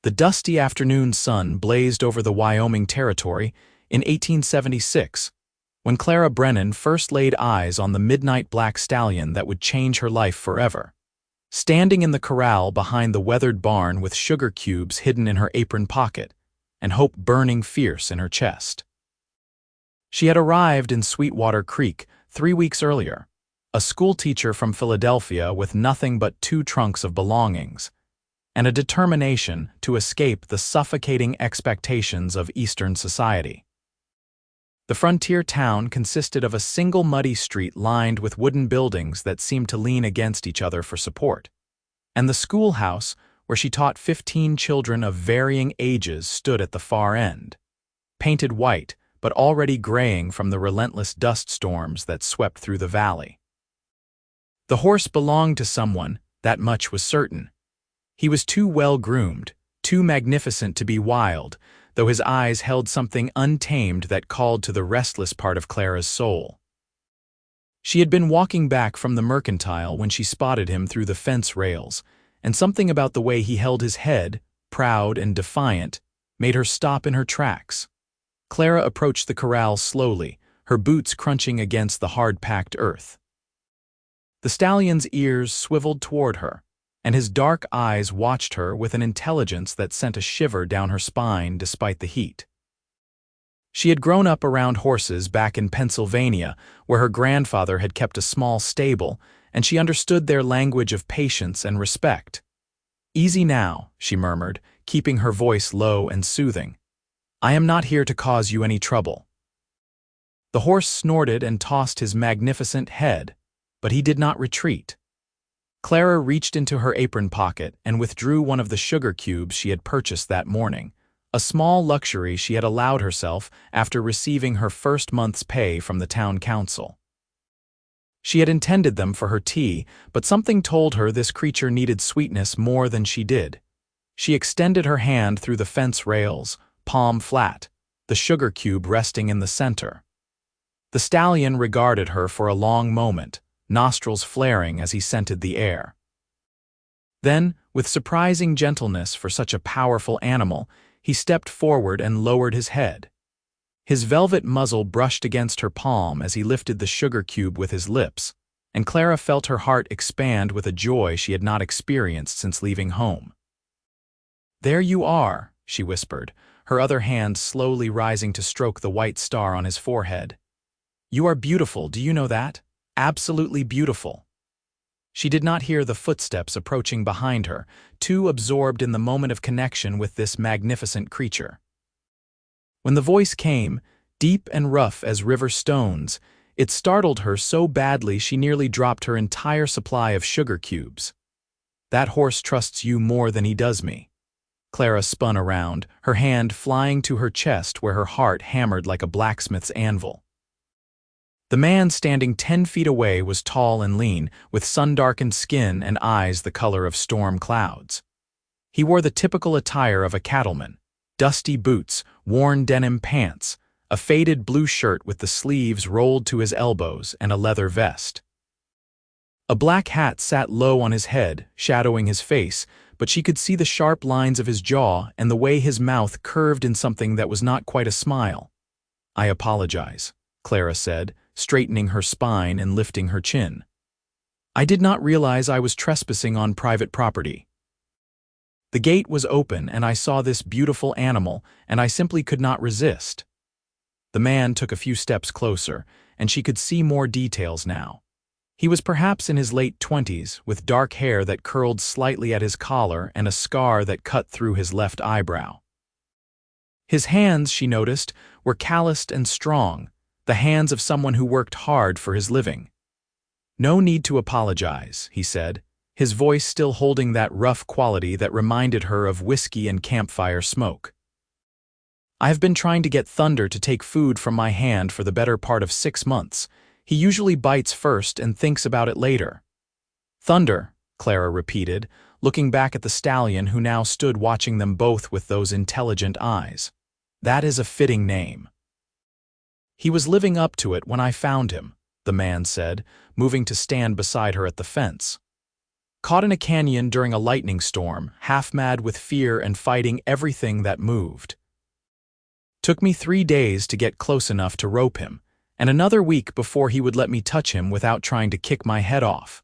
The dusty afternoon sun blazed over the Wyoming territory in 1876, when Clara Brennan first laid eyes on the midnight black stallion that would change her life forever. Standing in the corral behind the weathered barn with sugar cubes hidden in her apron pocket and hope burning fierce in her chest. She had arrived in Sweetwater Creek 3 weeks earlier, a schoolteacher from Philadelphia with nothing but 2 trunks of belongings, and a determination to escape the suffocating expectations of Eastern society. The frontier town consisted of a single muddy street lined with wooden buildings that seemed to lean against each other for support, and the schoolhouse where she taught 15 children of varying ages stood at the far end, painted white but already graying from the relentless dust storms that swept through the valley. The horse belonged to someone, that much was certain. He was too well-groomed, too magnificent to be wild, though his eyes held something untamed that called to the restless part of Clara's soul. She had been walking back from the mercantile when she spotted him through the fence rails, and something about the way he held his head, proud and defiant, made her stop in her tracks. Clara approached the corral slowly, her boots crunching against the hard-packed earth. The stallion's ears swiveled toward her, and his dark eyes watched her with an intelligence that sent a shiver down her spine despite the heat. She had grown up around horses back in Pennsylvania, where her grandfather had kept a small stable, and she understood their language of patience and respect. "Easy now," she murmured, keeping her voice low and soothing. "I am not here to cause you any trouble." The horse snorted and tossed his magnificent head, but he did not retreat. Clara reached into her apron pocket and withdrew one of the sugar cubes she had purchased that morning, a small luxury she had allowed herself after receiving her first month's pay from the town council. She had intended them for her tea, but something told her this creature needed sweetness more than she did. She extended her hand through the fence rails, palm flat, the sugar cube resting in the center. The stallion regarded her for a long moment, nostrils flaring as he scented the air. Then, with surprising gentleness for such a powerful animal, he stepped forward and lowered his head. His velvet muzzle brushed against her palm as he lifted the sugar cube with his lips, and Clara felt her heart expand with a joy she had not experienced since leaving home. "There you are," she whispered, her other hand slowly rising to stroke the white star on his forehead. "You are beautiful, do you know that? Absolutely beautiful." She did not hear the footsteps approaching behind her, too absorbed in the moment of connection with this magnificent creature. When the voice came, deep and rough as river stones, it startled her so badly she nearly dropped her entire supply of sugar cubes. "That horse trusts you more than he does me." Clara spun around, her hand flying to her chest where her heart hammered like a blacksmith's anvil. The man standing 10 feet away was tall and lean, with sun-darkened skin and eyes the color of storm clouds. He wore the typical attire of a cattleman: dusty boots, worn denim pants, a faded blue shirt with the sleeves rolled to his elbows, and a leather vest. A black hat sat low on his head, shadowing his face, but she could see the sharp lines of his jaw and the way his mouth curved in something that was not quite a smile. "I apologize," Clara said, straightening her spine and lifting her chin. "I did not realize I was trespassing on private property. The gate was open and I saw this beautiful animal, and I simply could not resist." The man took a few steps closer, and she could see more details now. He was perhaps in his late 20s, with dark hair that curled slightly at his collar and a scar that cut through his left eyebrow. His hands, she noticed, were calloused and strong, the hands of someone who worked hard for his living. "No need to apologize," he said, his voice still holding that rough quality that reminded her of whiskey and campfire smoke. "I have been trying to get Thunder to take food from my hand for the better part of 6 months. He usually bites first and thinks about it later." "Thunder," Clara repeated, looking back at the stallion who now stood watching them both with those intelligent eyes. "That is a fitting name." "He was living up to it when I found him," the man said, moving to stand beside her at the fence. Caught in a canyon during a lightning storm, half mad with fear and fighting everything that moved. Took me 3 days to get close enough to rope him, and another week before he would let me touch him without trying to kick my head off.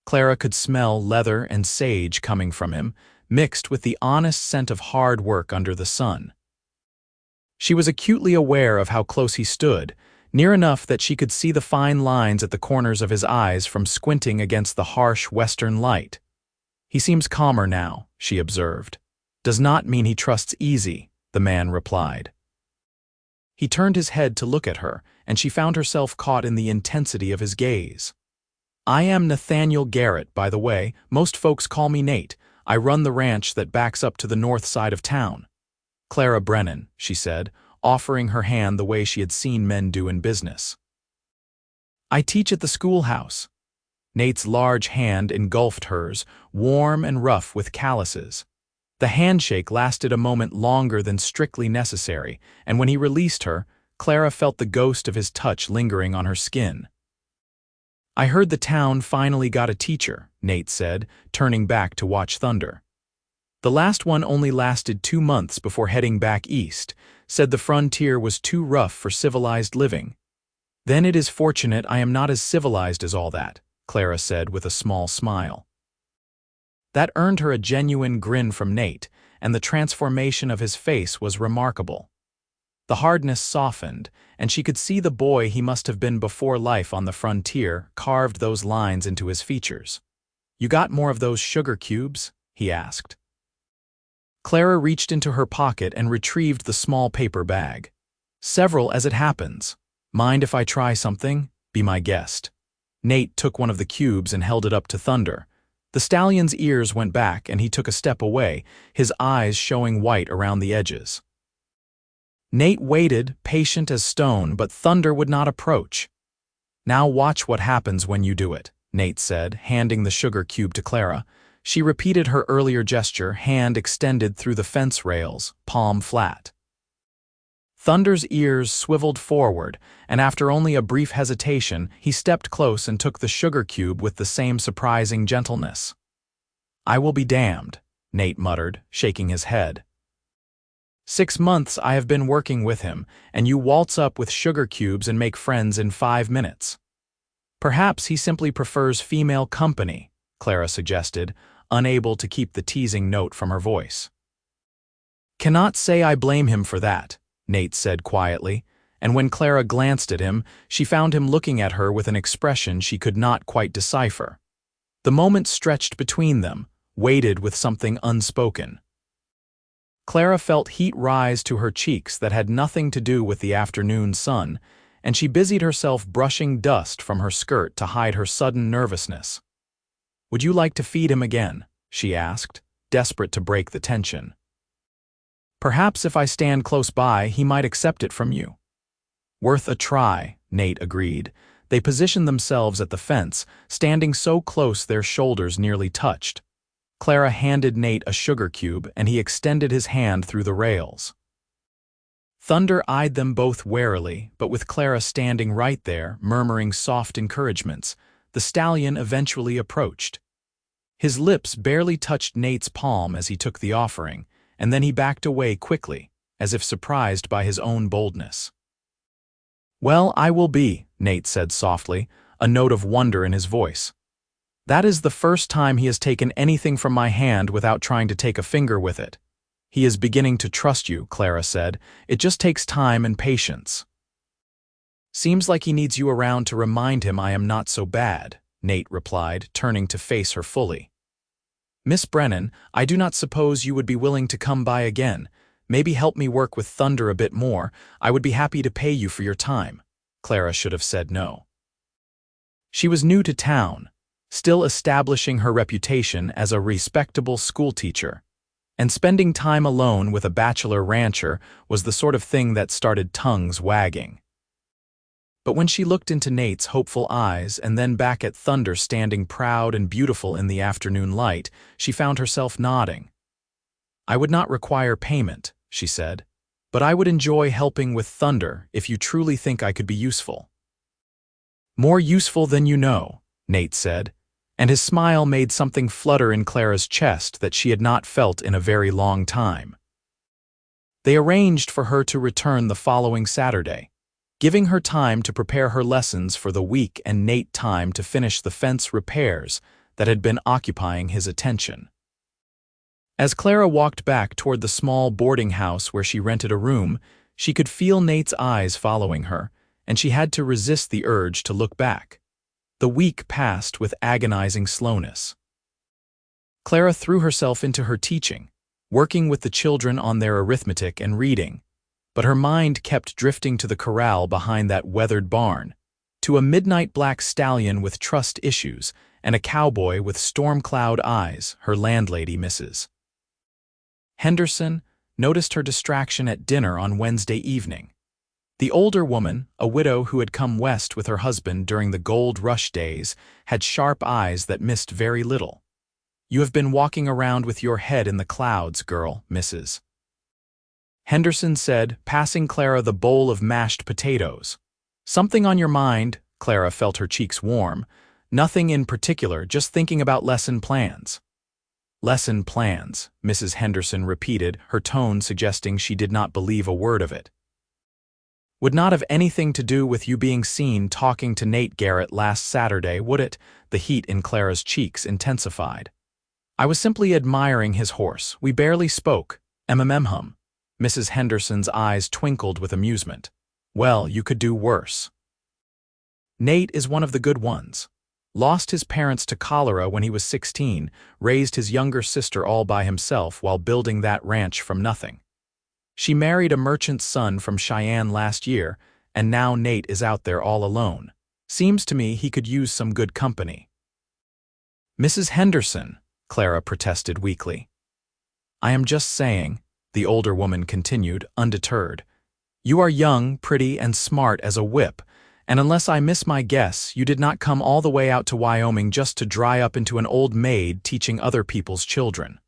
Clara could smell leather and sage coming from him, mixed with the honest scent of hard work under the sun. She was acutely aware of how close he stood, near enough that she could see the fine lines at the corners of his eyes from squinting against the harsh western light. He seems calmer now, she observed. Does not mean he trusts easy, the man replied. He turned his head to look at her, and she found herself caught in the intensity of his gaze. I am Nathaniel Garrett, by the way. Most folks call me Nate. I run the ranch that backs up to the north side of town. Clara Brennan, she said, offering her hand the way she had seen men do in business. I teach at the schoolhouse. Nate's large hand engulfed hers, warm and rough with calluses. The handshake lasted a moment longer than strictly necessary, and when he released her, Clara felt the ghost of his touch lingering on her skin. I heard the town finally got a teacher, Nate said, turning back to watch thunder. The last one only lasted 2 months before heading back east, said the frontier was too rough for civilized living. Then it is fortunate I am not as civilized as all that, Clara said with a small smile. That earned her a genuine grin from Nate, and the transformation of his face was remarkable. The hardness softened, and she could see the boy he must have been before life on the frontier carved those lines into his features. You got more of those sugar cubes? He asked. Clara reached into her pocket and retrieved the small paper bag. Several as it happens. Mind if I try something? Be my guest. Nate took one of the cubes and held it up to Thunder. The stallion's ears went back and he took a step away, his eyes showing white around the edges. Nate waited, patient as stone, but Thunder would not approach. Now watch what happens when you do it, Nate said, handing the sugar cube to Clara. She repeated her earlier gesture, hand extended through the fence rails, palm flat. Thunder's ears swiveled forward, and after only a brief hesitation, he stepped close and took the sugar cube with the same surprising gentleness. I will be damned, Nate muttered, shaking his head. 6 months I have been working with him, and you waltz up with sugar cubes and make friends in 5 minutes. Perhaps he simply prefers female company, Clara suggested, unable to keep the teasing note from her voice. Cannot say I blame him for that, Nate said quietly, and when Clara glanced at him, she found him looking at her with an expression she could not quite decipher. The moment stretched between them, weighted with something unspoken. Clara felt heat rise to her cheeks that had nothing to do with the afternoon sun, and she busied herself brushing dust from her skirt to hide her sudden nervousness. Would you like to feed him again? She asked, desperate to break the tension. Perhaps if I stand close by, he might accept it from you. Worth a try, Nate agreed. They positioned themselves at the fence, standing so close their shoulders nearly touched. Clara handed Nate a sugar cube, and he extended his hand through the rails. Thunder eyed them both warily, but with Clara standing right there, murmuring soft encouragements, the stallion eventually approached. His lips barely touched Nate's palm as he took the offering, and then he backed away quickly, as if surprised by his own boldness. Well, I will be, Nate said softly, a note of wonder in his voice. That is the first time he has taken anything from my hand without trying to take a finger with it. He is beginning to trust you, Clara said. It just takes time and patience. Seems like he needs you around to remind him I am not so bad, Nate replied, turning to face her fully. Miss Brennan, I do not suppose you would be willing to come by again. Maybe help me work with Thunder a bit more. I would be happy to pay you for your time. Clara should have said no. She was new to town, still establishing her reputation as a respectable schoolteacher, and spending time alone with a bachelor rancher was the sort of thing that started tongues wagging. But when she looked into Nate's hopeful eyes and then back at Thunder standing proud and beautiful in the afternoon light, she found herself nodding. I would not require payment, she said, but I would enjoy helping with Thunder if you truly think I could be useful. More useful than you know, Nate said, and his smile made something flutter in Clara's chest that she had not felt in a very long time. They arranged for her to return the following Saturday, giving her time to prepare her lessons for the week and Nate time to finish the fence repairs that had been occupying his attention. As Clara walked back toward the small boarding house where she rented a room, she could feel Nate's eyes following her, and she had to resist the urge to look back. The week passed with agonizing slowness. Clara threw herself into her teaching, working with the children on their arithmetic and reading, but her mind kept drifting to the corral behind that weathered barn, to a midnight black stallion with trust issues and a cowboy with storm-cloud eyes, her landlady, Mrs. Henderson, noticed her distraction at dinner on Wednesday evening. The older woman, a widow who had come west with her husband during the gold rush days, had sharp eyes that missed very little. "You have been walking around with your head in the clouds, girl," Mrs. Henderson said, passing Clara the bowl of mashed potatoes. "Something on your mind?" Clara felt her cheeks warm. "Nothing in particular, just thinking about lesson plans." "Lesson plans," Mrs. Henderson repeated, her tone suggesting she did not believe a word of it. "Would not have anything to do with you being seen talking to Nate Garrett last Saturday, would it?" The heat in Clara's cheeks intensified. "I was simply admiring his horse. We barely spoke. Hum. Mrs. Henderson's eyes twinkled with amusement. "Well, you could do worse. Nate is one of the good ones. Lost his parents to cholera when he was 16, raised his younger sister all by himself while building that ranch from nothing. She married a merchant's son from Cheyenne last year, and now Nate is out there all alone. Seems to me he could use some good company." "Mrs. Henderson," Clara protested weakly. "I am just saying," the older woman continued, undeterred. "You are young, pretty, and smart as a whip, and unless I miss my guess, you did not come all the way out to Wyoming just to dry up into an old maid teaching other people's children."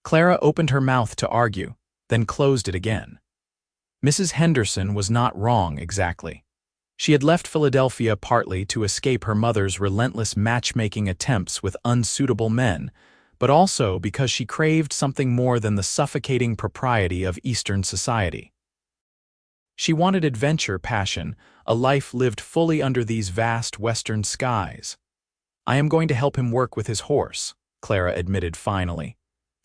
Clara opened her mouth to argue, then closed it again. Mrs. Henderson was not wrong exactly. She had left Philadelphia partly to escape her mother's relentless matchmaking attempts with unsuitable men, but also because she craved something more than the suffocating propriety of Eastern society. She wanted adventure, passion, a life lived fully under these vast Western skies. "I am going to help him work with his horse," Clara admitted finally.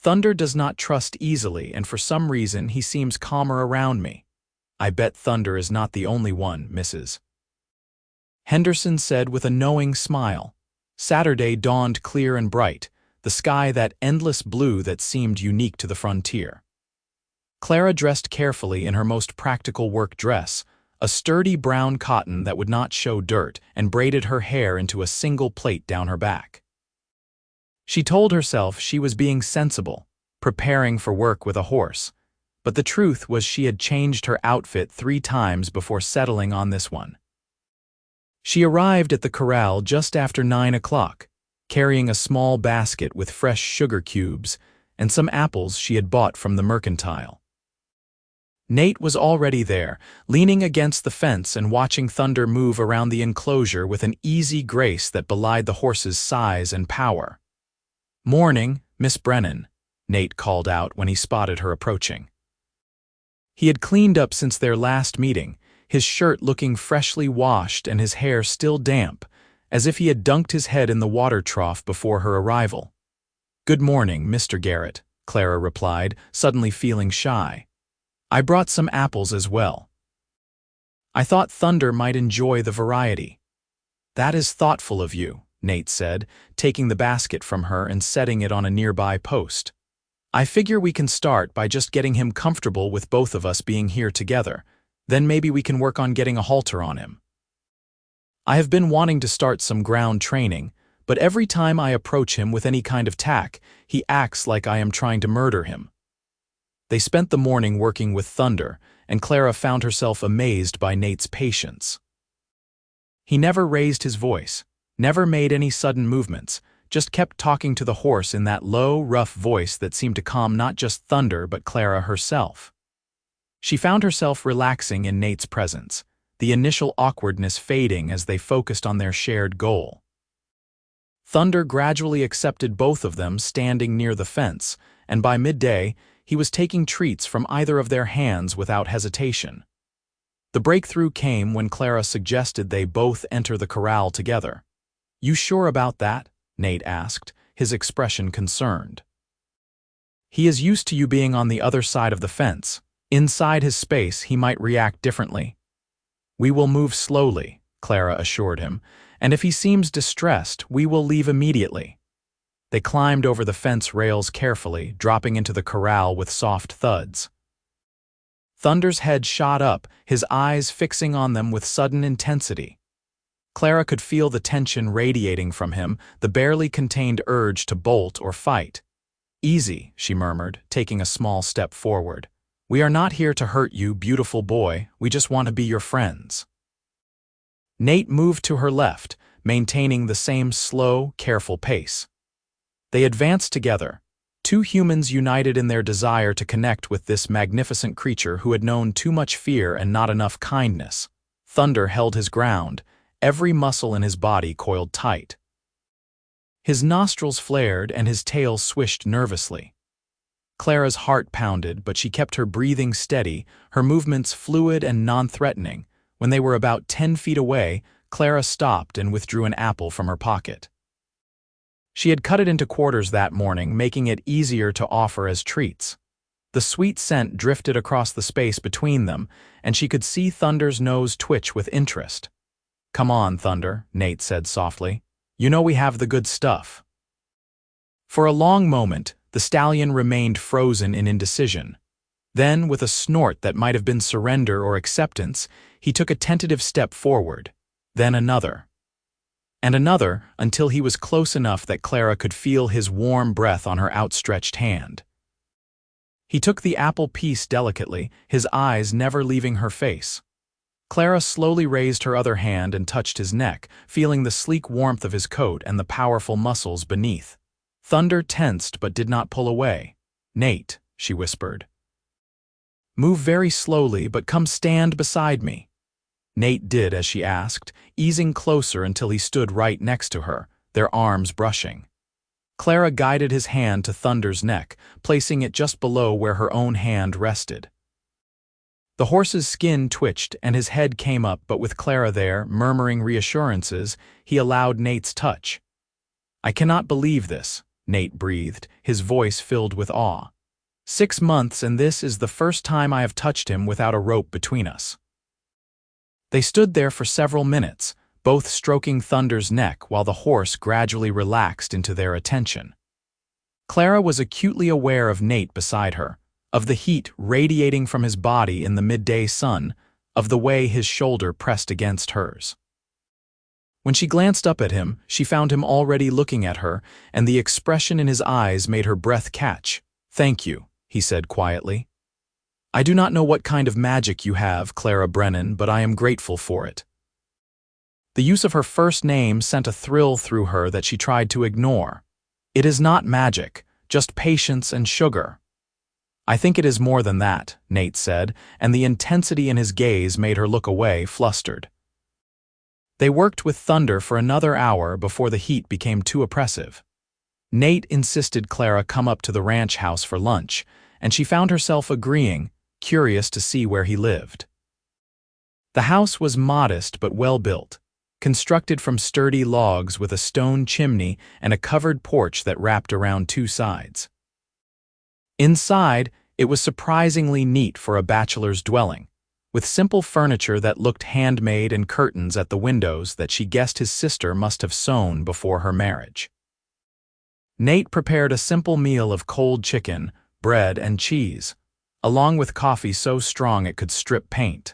"Thunder does not trust easily, and for some reason he seems calmer around me." "I bet Thunder is not the only one, Mrs. Henderson said with a knowing smile. Saturday dawned clear and bright, the sky that endless blue that seemed unique to the frontier. Clara dressed carefully in her most practical work dress, a sturdy brown cotton that would not show dirt, and braided her hair into a single plait down her back. She told herself she was being sensible, preparing for work with a horse, but the truth was she had changed her outfit 3 times before settling on this one. She arrived at the corral just after 9 o'clock, carrying a small basket with fresh sugar cubes and some apples she had bought from the mercantile. Nate was already there, leaning against the fence and watching Thunder move around the enclosure with an easy grace that belied the horse's size and power. "Morning, Miss Brennan," Nate called out when he spotted her approaching. He had cleaned up since their last meeting, his shirt looking freshly washed and his hair still damp, as if he had dunked his head in the water trough before her arrival. "Good morning, Mr. Garrett," Clara replied, suddenly feeling shy. "I brought some apples as well. I thought Thunder might enjoy the variety." "That is thoughtful of you," Nate said, taking the basket from her and setting it on a nearby post. "I figure we can start by just getting him comfortable with both of us being here together. Then maybe we can work on getting a halter on him. I have been wanting to start some ground training, but every time I approach him with any kind of tack, he acts like I am trying to murder him." They spent the morning working with Thunder, and Clara found herself amazed by Nate's patience. He never raised his voice, never made any sudden movements, just kept talking to the horse in that low, rough voice that seemed to calm not just Thunder but Clara herself. She found herself relaxing in Nate's presence, the initial awkwardness fading as they focused on their shared goal. Thunder gradually accepted both of them standing near the fence, and by midday, he was taking treats from either of their hands without hesitation. The breakthrough came when Clara suggested they both enter the corral together. "You sure about that?" Nate asked, his expression concerned. "He is used to you being on the other side of the fence. Inside his space, he might react differently." "We will move slowly," Clara assured him, "and if he seems distressed, we will leave immediately." They climbed over the fence rails carefully, dropping into the corral with soft thuds. Thunder's head shot up, his eyes fixing on them with sudden intensity. Clara could feel the tension radiating from him, the barely contained urge to bolt or fight. "Easy," she murmured, taking a small step forward. "We are not here to hurt you, beautiful boy. We just want to be your friends." Nate moved to her left, maintaining the same slow, careful pace. They advanced together, two humans united in their desire to connect with this magnificent creature who had known too much fear and not enough kindness. Thunder held his ground, every muscle in his body coiled tight. His nostrils flared and his tail swished nervously. Clara's heart pounded, but she kept her breathing steady, her movements fluid and non-threatening. When they were about 10 feet away, Clara stopped and withdrew an apple from her pocket. She had cut it into quarters that morning, making it easier to offer as treats. The sweet scent drifted across the space between them, and she could see Thunder's nose twitch with interest. "Come on, Thunder," Nate said softly. "You know we have the good stuff." For a long moment, the stallion remained frozen in indecision. Then, with a snort that might have been surrender or acceptance, he took a tentative step forward, then another. And another, until he was close enough that Clara could feel his warm breath on her outstretched hand. He took the apple piece delicately, his eyes never leaving her face. Clara slowly raised her other hand and touched his neck, feeling the sleek warmth of his coat and the powerful muscles beneath. Thunder tensed but did not pull away. "Nate," she whispered. "Move very slowly, but come stand beside me." Nate did as she asked, easing closer until he stood right next to her, their arms brushing. Clara guided his hand to Thunder's neck, placing it just below where her own hand rested. The horse's skin twitched and his head came up, but with Clara there, murmuring reassurances, he allowed Nate's touch. "I cannot believe this," Nate breathed, his voice filled with awe. 6 months, and this is the first time I have touched him without a rope between us." They stood there for several minutes, both stroking Thunder's neck while the horse gradually relaxed into their attention. Clara was acutely aware of Nate beside her, of the heat radiating from his body in the midday sun, of the way his shoulder pressed against hers. When she glanced up at him, she found him already looking at her, and the expression in his eyes made her breath catch. "Thank you," he said quietly. "I do not know what kind of magic you have, Clara Brennan, but I am grateful for it." The use of her first name sent a thrill through her that she tried to ignore. "It is not magic, just patience and sugar." "I think it is more than that," Nate said, and the intensity in his gaze made her look away, flustered. They worked with Thunder for another hour before the heat became too oppressive. Nate insisted Clara come up to the ranch house for lunch, and she found herself agreeing, curious to see where he lived. The house was modest but well-built, constructed from sturdy logs with a stone chimney and a covered porch that wrapped around 2 sides. Inside, it was surprisingly neat for a bachelor's dwelling, with simple furniture that looked handmade and curtains at the windows that she guessed his sister must have sewn before her marriage. Nate prepared a simple meal of cold chicken, bread, and cheese, along with coffee so strong it could strip paint.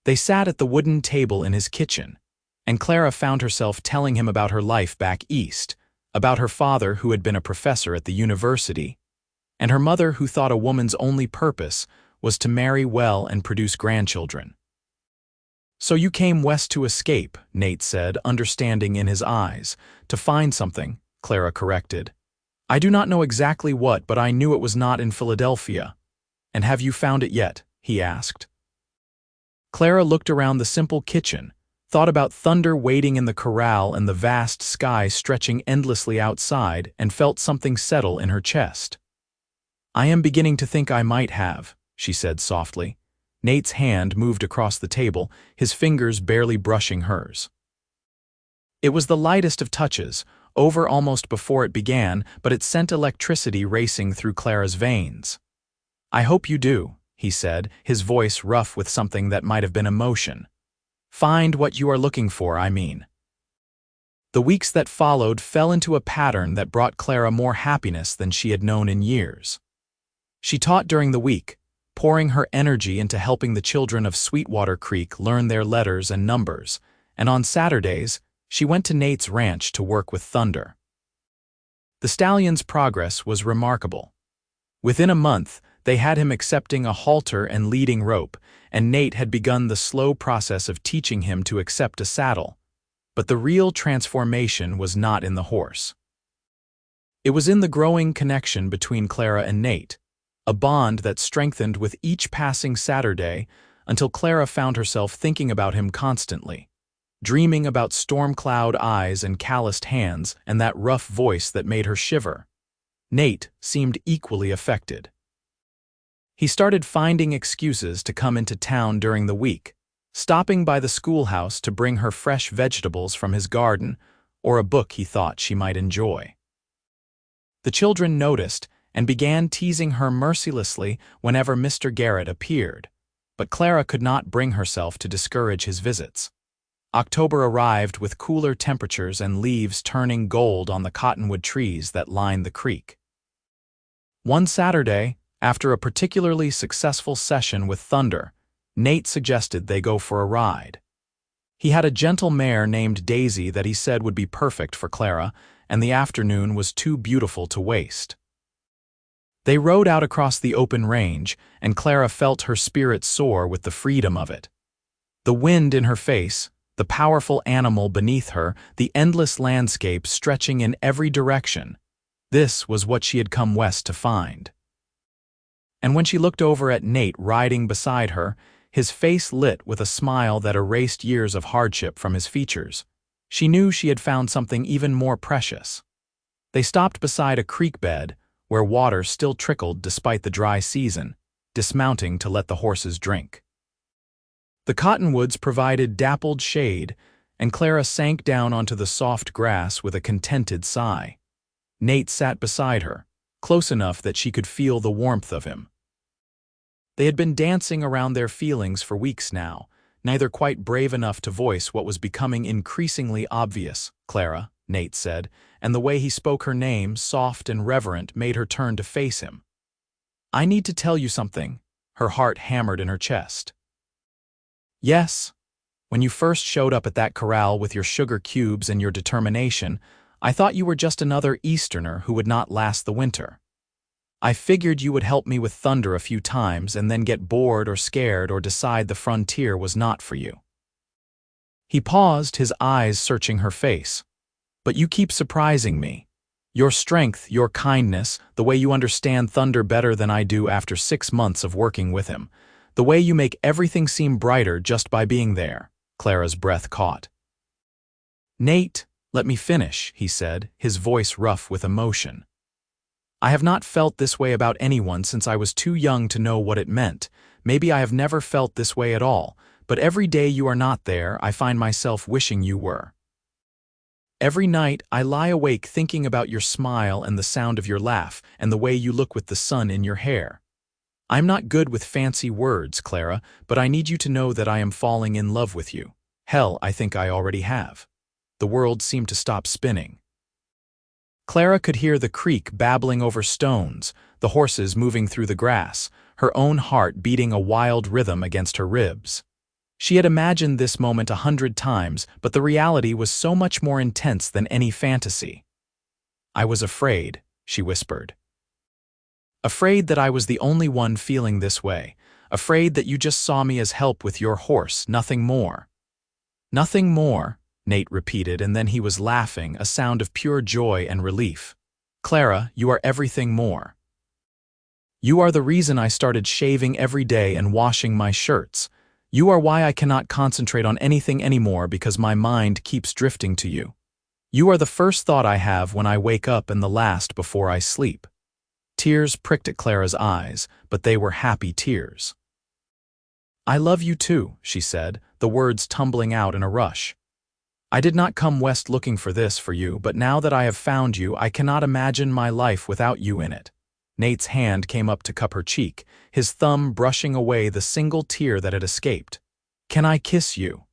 They sat at the wooden table in his kitchen, and Clara found herself telling him about her life back east, about her father who had been a professor at the university, and her mother who thought a woman's only purpose was to marry well and produce grandchildren. "So you came west to escape," Nate said, understanding in his eyes. "To find something," Clara corrected. "I do not know exactly what, but I knew it was not in Philadelphia." "And have you found it yet?" he asked. Clara looked around the simple kitchen, thought about Thunder waiting in the corral and the vast sky stretching endlessly outside, and felt something settle in her chest. "I am beginning to think I might have," she said softly. Nate's hand moved across the table, his fingers barely brushing hers. It was the lightest of touches, over almost before it began, but it sent electricity racing through Clara's veins. "I hope you do," he said, his voice rough with something that might have been emotion. "Find what you are looking for, I mean." The weeks that followed fell into a pattern that brought Clara more happiness than she had known in years. She taught during the week, pouring her energy into helping the children of Sweetwater Creek learn their letters and numbers, and on Saturdays, she went to Nate's ranch to work with Thunder. The stallion's progress was remarkable. Within a month, they had him accepting a halter and leading rope, and Nate had begun the slow process of teaching him to accept a saddle. But the real transformation was not in the horse. It was in the growing connection between Clara and Nate, a bond that strengthened with each passing Saturday until Clara found herself thinking about him constantly, dreaming about storm-cloud eyes and calloused hands and that rough voice that made her shiver. Nate seemed equally affected. He started finding excuses to come into town during the week, stopping by the schoolhouse to bring her fresh vegetables from his garden or a book he thought she might enjoy. The children noticed and began teasing her mercilessly whenever Mr. Garrett appeared, but Clara could not bring herself to discourage his visits. October arrived with cooler temperatures and leaves turning gold on the cottonwood trees that lined the creek. One Saturday, after a particularly successful session with Thunder, Nate suggested they go for a ride. He had a gentle mare named Daisy that he said would be perfect for Clara, and the afternoon was too beautiful to waste. They rode out across the open range, and Clara felt her spirit soar with the freedom of it. The wind in her face, the powerful animal beneath her, the endless landscape stretching in every direction. This was what she had come west to find. And when she looked over at Nate riding beside her, his face lit with a smile that erased years of hardship from his features, she knew she had found something even more precious. They stopped beside a creek bed, where water still trickled despite the dry season, dismounting to let the horses drink. The cottonwoods provided dappled shade, and Clara sank down onto the soft grass with a contented sigh. Nate sat beside her, close enough that she could feel the warmth of him. They had been dancing around their feelings for weeks now, neither quite brave enough to voice what was becoming increasingly obvious. "Clara," Nate said, and the way he spoke her name, soft and reverent, made her turn to face him. "I need to tell you something," her heart hammered in her chest. "Yes, when you first showed up at that corral with your sugar cubes and your determination, I thought you were just another Easterner who would not last the winter. I figured you would help me with Thunder a few times and then get bored or scared or decide the frontier was not for you." He paused, his eyes searching her face. "But you keep surprising me. Your strength, your kindness, the way you understand Thunder better than I do after 6 months of working with him, the way you make everything seem brighter just by being there." Clara's breath caught. "Nate, let me finish," he said, his voice rough with emotion. "I have not felt this way about anyone since I was too young to know what it meant. Maybe I have never felt this way at all, but every day you are not there, I find myself wishing you were. Every night, I lie awake thinking about your smile and the sound of your laugh and the way you look with the sun in your hair. I'm not good with fancy words, Clara, but I need you to know that I am falling in love with you. Hell, I think I already have." The world seemed to stop spinning. Clara could hear the creek babbling over stones, the horses moving through the grass, her own heart beating a wild rhythm against her ribs. She had imagined this moment 100 times, but the reality was so much more intense than any fantasy. "I was afraid," she whispered. "Afraid that I was the only one feeling this way. Afraid that you just saw me as help with your horse, nothing more." "Nothing more," Nate repeated, and then he was laughing, a sound of pure joy and relief. "Clara, you are everything more. You are the reason I started shaving every day and washing my shirts. You are why I cannot concentrate on anything anymore because my mind keeps drifting to you. You are the first thought I have when I wake up and the last before I sleep." Tears pricked at Clara's eyes, but they were happy tears. "I love you too," she said, the words tumbling out in a rush. "I did not come west looking for this for you, but now that I have found you, I cannot imagine my life without you in it." Nate's hand came up to cup her cheek, his thumb brushing away the single tear that had escaped. "Can I kiss you?"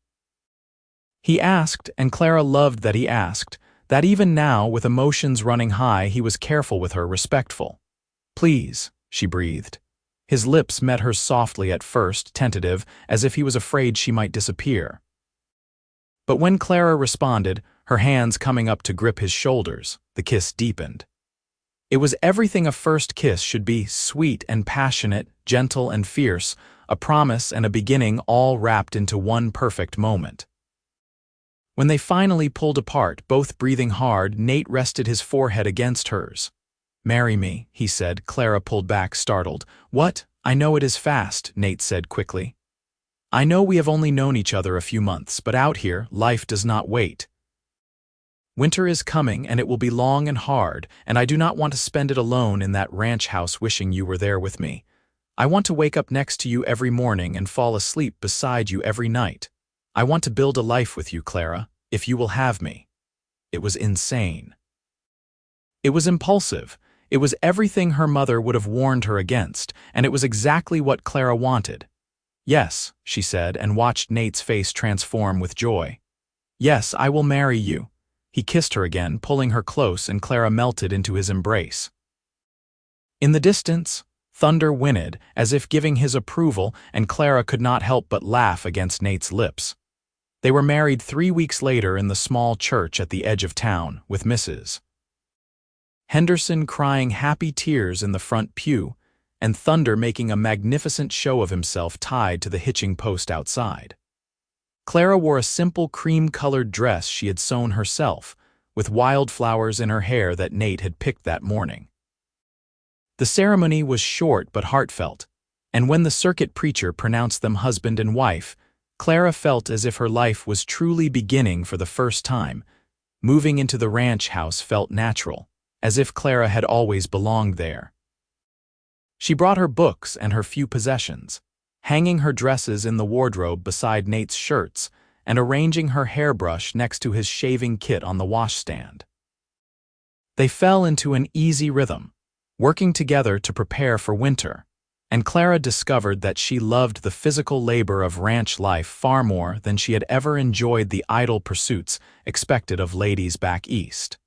He asked, and Clara loved that he asked, that even now, with emotions running high, he was careful with her, respectful. "Please," she breathed. His lips met hers softly at first, tentative, as if he was afraid she might disappear. But when Clara responded, her hands coming up to grip his shoulders, the kiss deepened. It was everything a first kiss should be, sweet and passionate, gentle and fierce, a promise and a beginning all wrapped into one perfect moment. When they finally pulled apart, both breathing hard, Nate rested his forehead against hers. "Marry me," he said. Clara pulled back, startled. "What? I know it is fast," Nate said quickly. "I know we have only known each other a few months, but out here, life does not wait. Winter is coming, and it will be long and hard, and I do not want to spend it alone in that ranch house wishing you were there with me. I want to wake up next to you every morning and fall asleep beside you every night. I want to build a life with you, Clara, if you will have me." It was insane. It was impulsive. It was everything her mother would have warned her against, and it was exactly what Clara wanted. "Yes," she said, and watched Nate's face transform with joy. "Yes, I will marry you." He kissed her again, pulling her close, and Clara melted into his embrace. In the distance, thunder whinnied, as if giving his approval, and Clara could not help but laugh against Nate's lips. They were married 3 weeks later in the small church at the edge of town, with Mrs. Henderson crying happy tears in the front pew, and Thunder making a magnificent show of himself tied to the hitching post outside. Clara wore a simple cream-colored dress she had sewn herself, with wildflowers in her hair that Nate had picked that morning. The ceremony was short but heartfelt, and when the circuit preacher pronounced them husband and wife, Clara felt as if her life was truly beginning for the first time. Moving into the ranch house felt natural, as if Clara had always belonged there. She brought her books and her few possessions, hanging her dresses in the wardrobe beside Nate's shirts and arranging her hairbrush next to his shaving kit on the washstand. They fell into an easy rhythm, working together to prepare for winter, and Clara discovered that she loved the physical labor of ranch life far more than she had ever enjoyed the idle pursuits expected of ladies back east.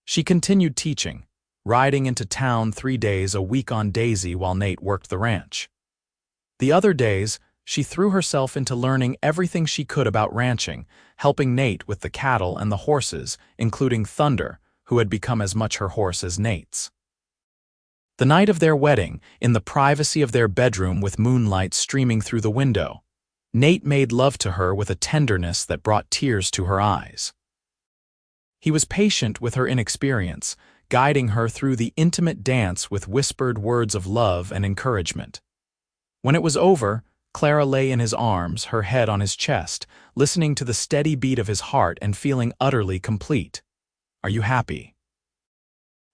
She continued teaching, riding into town 3 days a week on Daisy while Nate worked the ranch. The other days, she threw herself into learning everything she could about ranching, helping Nate with the cattle and the horses, including Thunder, who had become as much her horse as Nate's. The night of their wedding, in the privacy of their bedroom with moonlight streaming through the window, Nate made love to her with a tenderness that brought tears to her eyes. He was patient with her inexperience, guiding her through the intimate dance with whispered words of love and encouragement. When it was over, Clara lay in his arms, her head on his chest, listening to the steady beat of his heart and feeling utterly complete. "Are you happy?"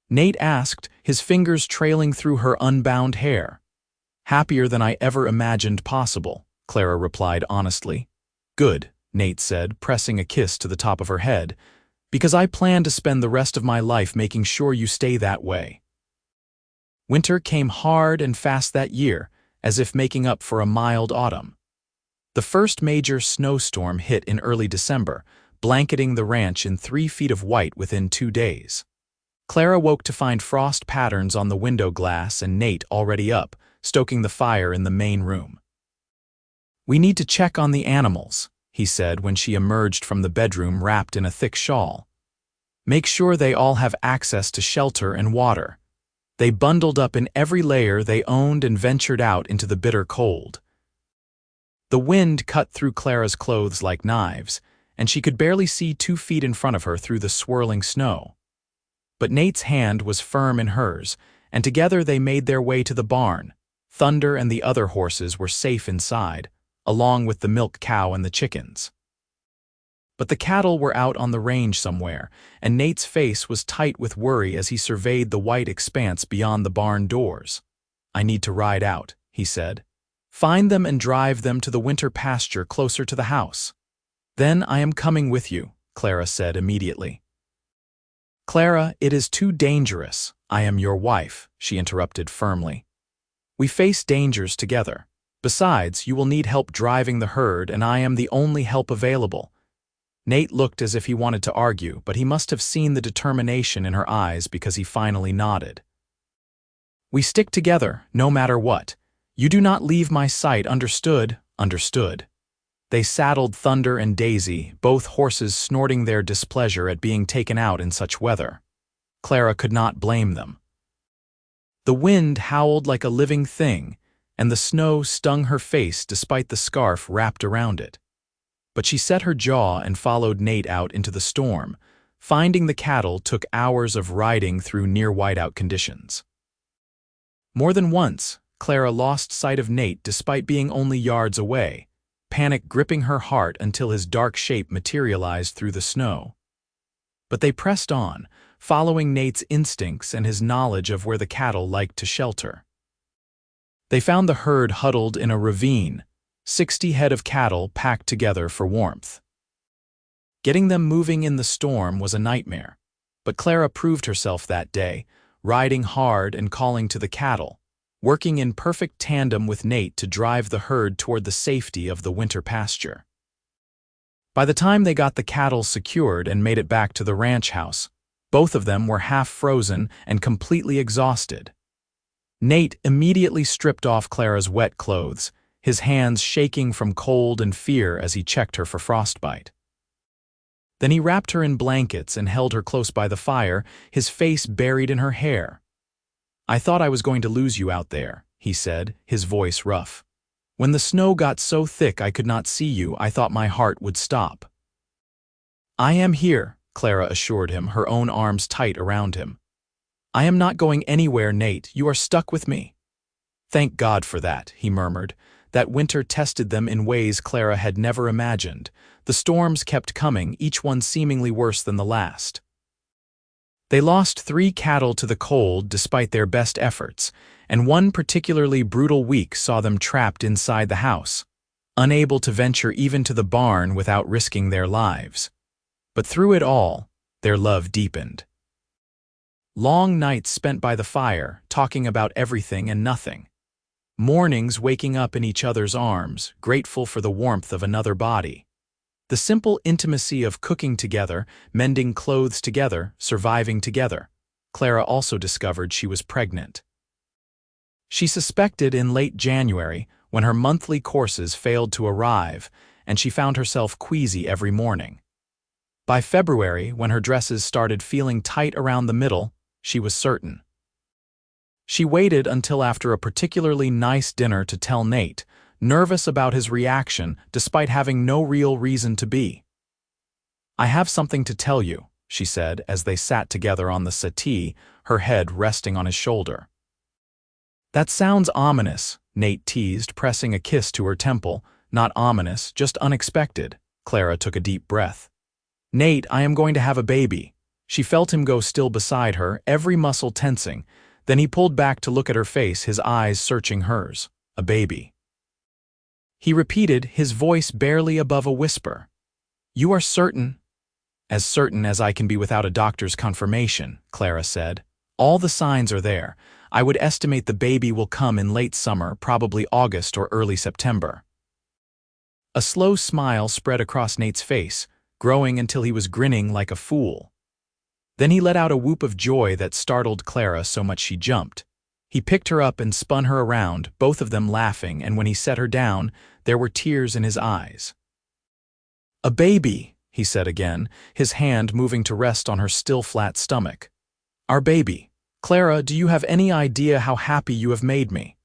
Nate asked, his fingers trailing through her unbound hair. "Happier than I ever imagined possible," Clara replied honestly. "Good," Nate said, pressing a kiss to the top of her head, "because I plan to spend the rest of my life making sure you stay that way." Winter came hard and fast that year, as if making up for a mild autumn. The first major snowstorm hit in early December, blanketing the ranch in 3 feet of white within 2 days. Clara woke to find frost patterns on the window glass and Nate already up, stoking the fire in the main room. "We need to check on the animals," he said when she emerged from the bedroom wrapped in a thick shawl. "Make sure they all have access to shelter and water." They bundled up in every layer they owned and ventured out into the bitter cold. The wind cut through Clara's clothes like knives, and she could barely see 2 feet in front of her through the swirling snow. But Nate's hand was firm in hers, and together they made their way to the barn. Thunder and the other horses were safe inside, along with the milk cow and the chickens. But the cattle were out on the range somewhere, and Nate's face was tight with worry as he surveyed the white expanse beyond the barn doors. "I need to ride out," he said. "Find them and drive them to the winter pasture closer to the house." "Then I am coming with you," Clara said immediately. "Clara, it is too dangerous. I am your wife," she interrupted firmly. "We face dangers together. Besides, you will need help driving the herd, and I am the only help available." Nate looked as if he wanted to argue, but he must have seen the determination in her eyes because he finally nodded. "We stick together, no matter what. You do not leave my sight, understood?" "Understood." They saddled Thunder and Daisy, both horses snorting their displeasure at being taken out in such weather. Clara could not blame them. The wind howled like a living thing, and the snow stung her face despite the scarf wrapped around it. But she set her jaw and followed Nate out into the storm. Finding the cattle took hours of riding through near whiteout conditions. More than once, Clara lost sight of Nate despite being only yards away, panic gripping her heart until his dark shape materialized through the snow. But they pressed on, following Nate's instincts and his knowledge of where the cattle liked to shelter. They found the herd huddled in a ravine, 60 head of cattle packed together for warmth. Getting them moving in the storm was a nightmare, but Clara proved herself that day, riding hard and calling to the cattle, working in perfect tandem with Nate to drive the herd toward the safety of the winter pasture. By the time they got the cattle secured and made it back to the ranch house, both of them were half frozen and completely exhausted. Nate immediately stripped off Clara's wet clothes, his hands shaking from cold and fear as he checked her for frostbite. Then he wrapped her in blankets and held her close by the fire, his face buried in her hair. "I thought I was going to lose you out there," he said, his voice rough. "When the snow got so thick I could not see you, I thought my heart would stop." "I am here," Clara assured him, her own arms tight around him. "I am not going anywhere, Nate. You are stuck with me." "Thank God for that," he murmured. That winter tested them in ways Clara had never imagined. The storms kept coming, each one seemingly worse than the last. They lost 3 cattle to the cold despite their best efforts, and one particularly brutal week saw them trapped inside the house, unable to venture even to the barn without risking their lives. But through it all, their love deepened. Long nights spent by the fire, talking about everything and nothing. Mornings waking up in each other's arms, grateful for the warmth of another body. The simple intimacy of cooking together, mending clothes together, surviving together. Clara also discovered she was pregnant. She suspected in late January, when her monthly courses failed to arrive, and she found herself queasy every morning. By February, when her dresses started feeling tight around the middle, she was certain. She waited until after a particularly nice dinner to tell Nate, nervous about his reaction despite having no real reason to be. "I have something to tell you," she said as they sat together on the settee, her head resting on his shoulder. "That sounds ominous," Nate teased, pressing a kiss to her temple. "Not ominous, just unexpected." Clara took a deep breath. "Nate, I am going to have a baby." She felt him go still beside her, every muscle tensing. Then he pulled back to look at her face, his eyes searching hers. "A baby." He repeated, his voice barely above a whisper. "You are certain?" "As certain as I can be without a doctor's confirmation," Clara said. "All the signs are there. I would estimate the baby will come in late summer, probably August or early September." A slow smile spread across Nate's face, growing until he was grinning like a fool. Then he let out a whoop of joy that startled Clara so much she jumped. He picked her up and spun her around, both of them laughing, and when he set her down, there were tears in his eyes. "A baby," he said again, his hand moving to rest on her still flat stomach. "Our baby. Clara, do you have any idea how happy you have made me?"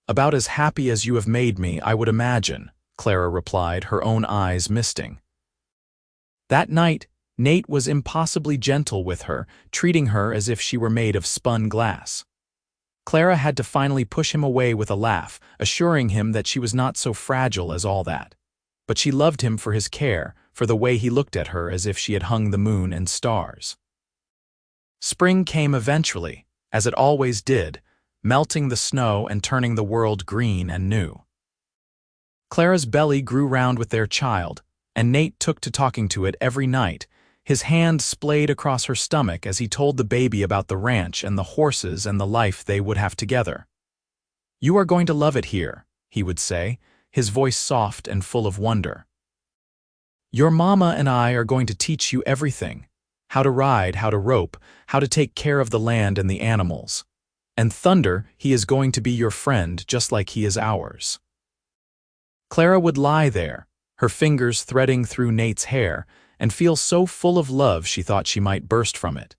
"About as happy as you have made me, I would imagine," Clara replied, her own eyes misting. That night, Nate was impossibly gentle with her, treating her as if she were made of spun glass. Clara had to finally push him away with a laugh, assuring him that she was not so fragile as all that. But she loved him for his care, for the way he looked at her as if she had hung the moon and stars. Spring came eventually, as it always did, melting the snow and turning the world green and new. Clara's belly grew round with their child, and Nate took to talking to it every night, his hand splayed across her stomach as he told the baby about the ranch and the horses and the life they would have together. "You are going to love it here," he would say, his voice soft and full of wonder. "Your mama and I are going to teach you everything. How to ride, how to rope, how to take care of the land and the animals. And Thunder, he is going to be your friend just like he is ours." Clara would lie there, her fingers threading through Nate's hair, and feel so full of love she thought she might burst from it.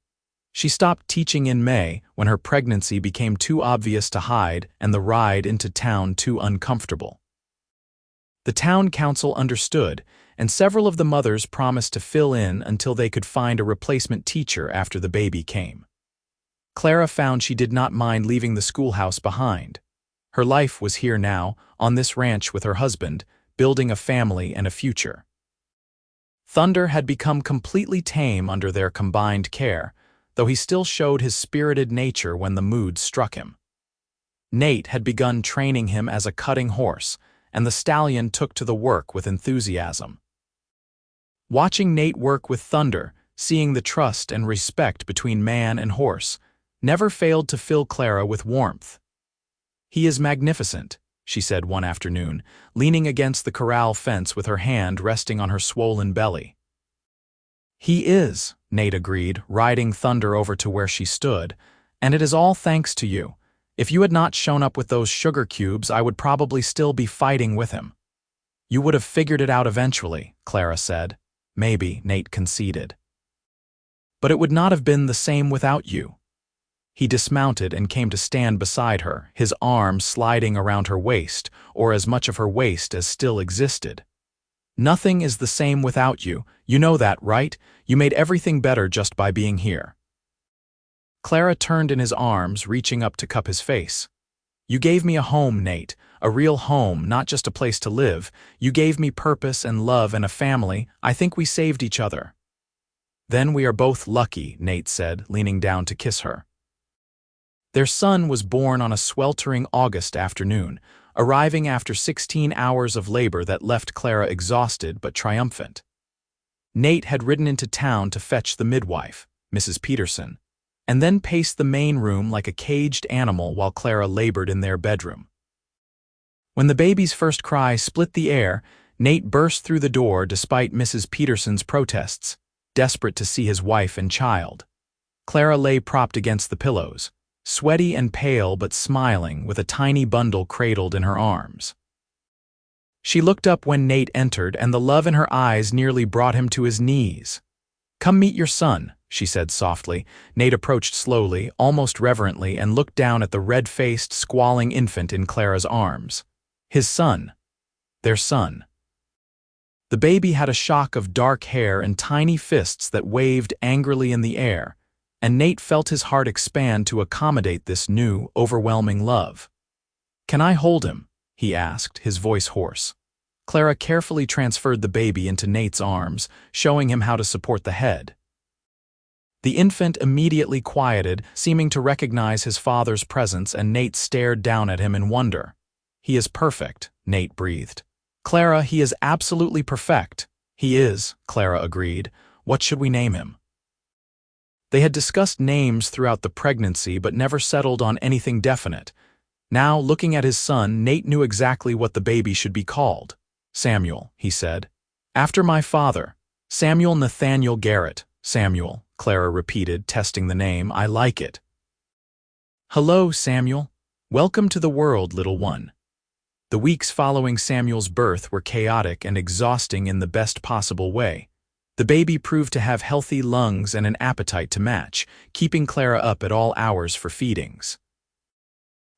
She stopped teaching in May when her pregnancy became too obvious to hide and the ride into town too uncomfortable. The town council understood, and several of the mothers promised to fill in until they could find a replacement teacher after the baby came. Clara found she did not mind leaving the schoolhouse behind. Her life was here now, on this ranch with her husband, building a family and a future. Thunder had become completely tame under their combined care, though he still showed his spirited nature when the mood struck him. Nate had begun training him as a cutting horse, and the stallion took to the work with enthusiasm. Watching Nate work with Thunder, seeing the trust and respect between man and horse, never failed to fill Clara with warmth. "He is magnificent," she said one afternoon, leaning against the corral fence with her hand resting on her swollen belly. "He is," Nate agreed, riding Thunder over to where she stood, "and it is all thanks to you. If you had not shown up with those sugar cubes, I would probably still be fighting with him." "You would have figured it out eventually," Clara said. "Maybe," Nate conceded. "But it would not have been the same without you." He dismounted and came to stand beside her, his arm sliding around her waist, or as much of her waist as still existed. "Nothing is the same without you. You know that, right? You made everything better just by being here." Clara turned in his arms, reaching up to cup his face. "You gave me a home, Nate, a real home, not just a place to live. You gave me purpose and love and a family. I think we saved each other." "Then we are both lucky," Nate said, leaning down to kiss her. Their son was born on a sweltering August afternoon, arriving after 16 hours of labor that left Clara exhausted but triumphant. Nate had ridden into town to fetch the midwife, Mrs. Peterson, and then paced the main room like a caged animal while Clara labored in their bedroom. When the baby's first cry split the air, Nate burst through the door despite Mrs. Peterson's protests, desperate to see his wife and child. Clara lay propped against the pillows, sweaty and pale but smiling, with a tiny bundle cradled in her arms. She looked up when Nate entered, and the love in her eyes nearly brought him to his knees. "Come meet your son," she said softly. Nate approached slowly, almost reverently, and looked down at the red-faced, squalling infant in Clara's arms. His son. Their son. The baby had a shock of dark hair and tiny fists that waved angrily in the air, and Nate felt his heart expand to accommodate this new, overwhelming love. "Can I hold him?" he asked, his voice hoarse. Clara carefully transferred the baby into Nate's arms, showing him how to support the head. The infant immediately quieted, seeming to recognize his father's presence, and Nate stared down at him in wonder. "He is perfect," Nate breathed. "Clara, he is absolutely perfect." "He is," Clara agreed. "What should we name him?" They had discussed names throughout the pregnancy but never settled on anything definite. Now, looking at his son, Nate knew exactly what the baby should be called. "Samuel," he said. "After my father. Samuel Nathaniel Garrett." "Samuel," Clara repeated, testing the name. "I like it." "Hello, Samuel. Welcome to the world, little one." The weeks following Samuel's birth were chaotic and exhausting in the best possible way. The baby proved to have healthy lungs and an appetite to match, keeping Clara up at all hours for feedings.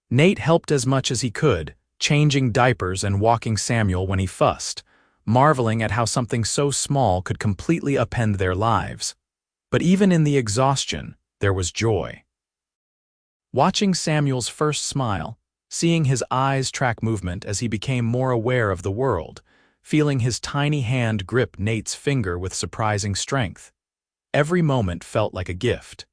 Nate helped as much as he could, changing diapers and walking Samuel when he fussed, marveling at how something so small could completely upend their lives. But even in the exhaustion, there was joy. Watching Samuel's first smile, seeing his eyes track movement as he became more aware of the world, feeling his tiny hand grip Nate's finger with surprising strength. Every moment felt like a gift.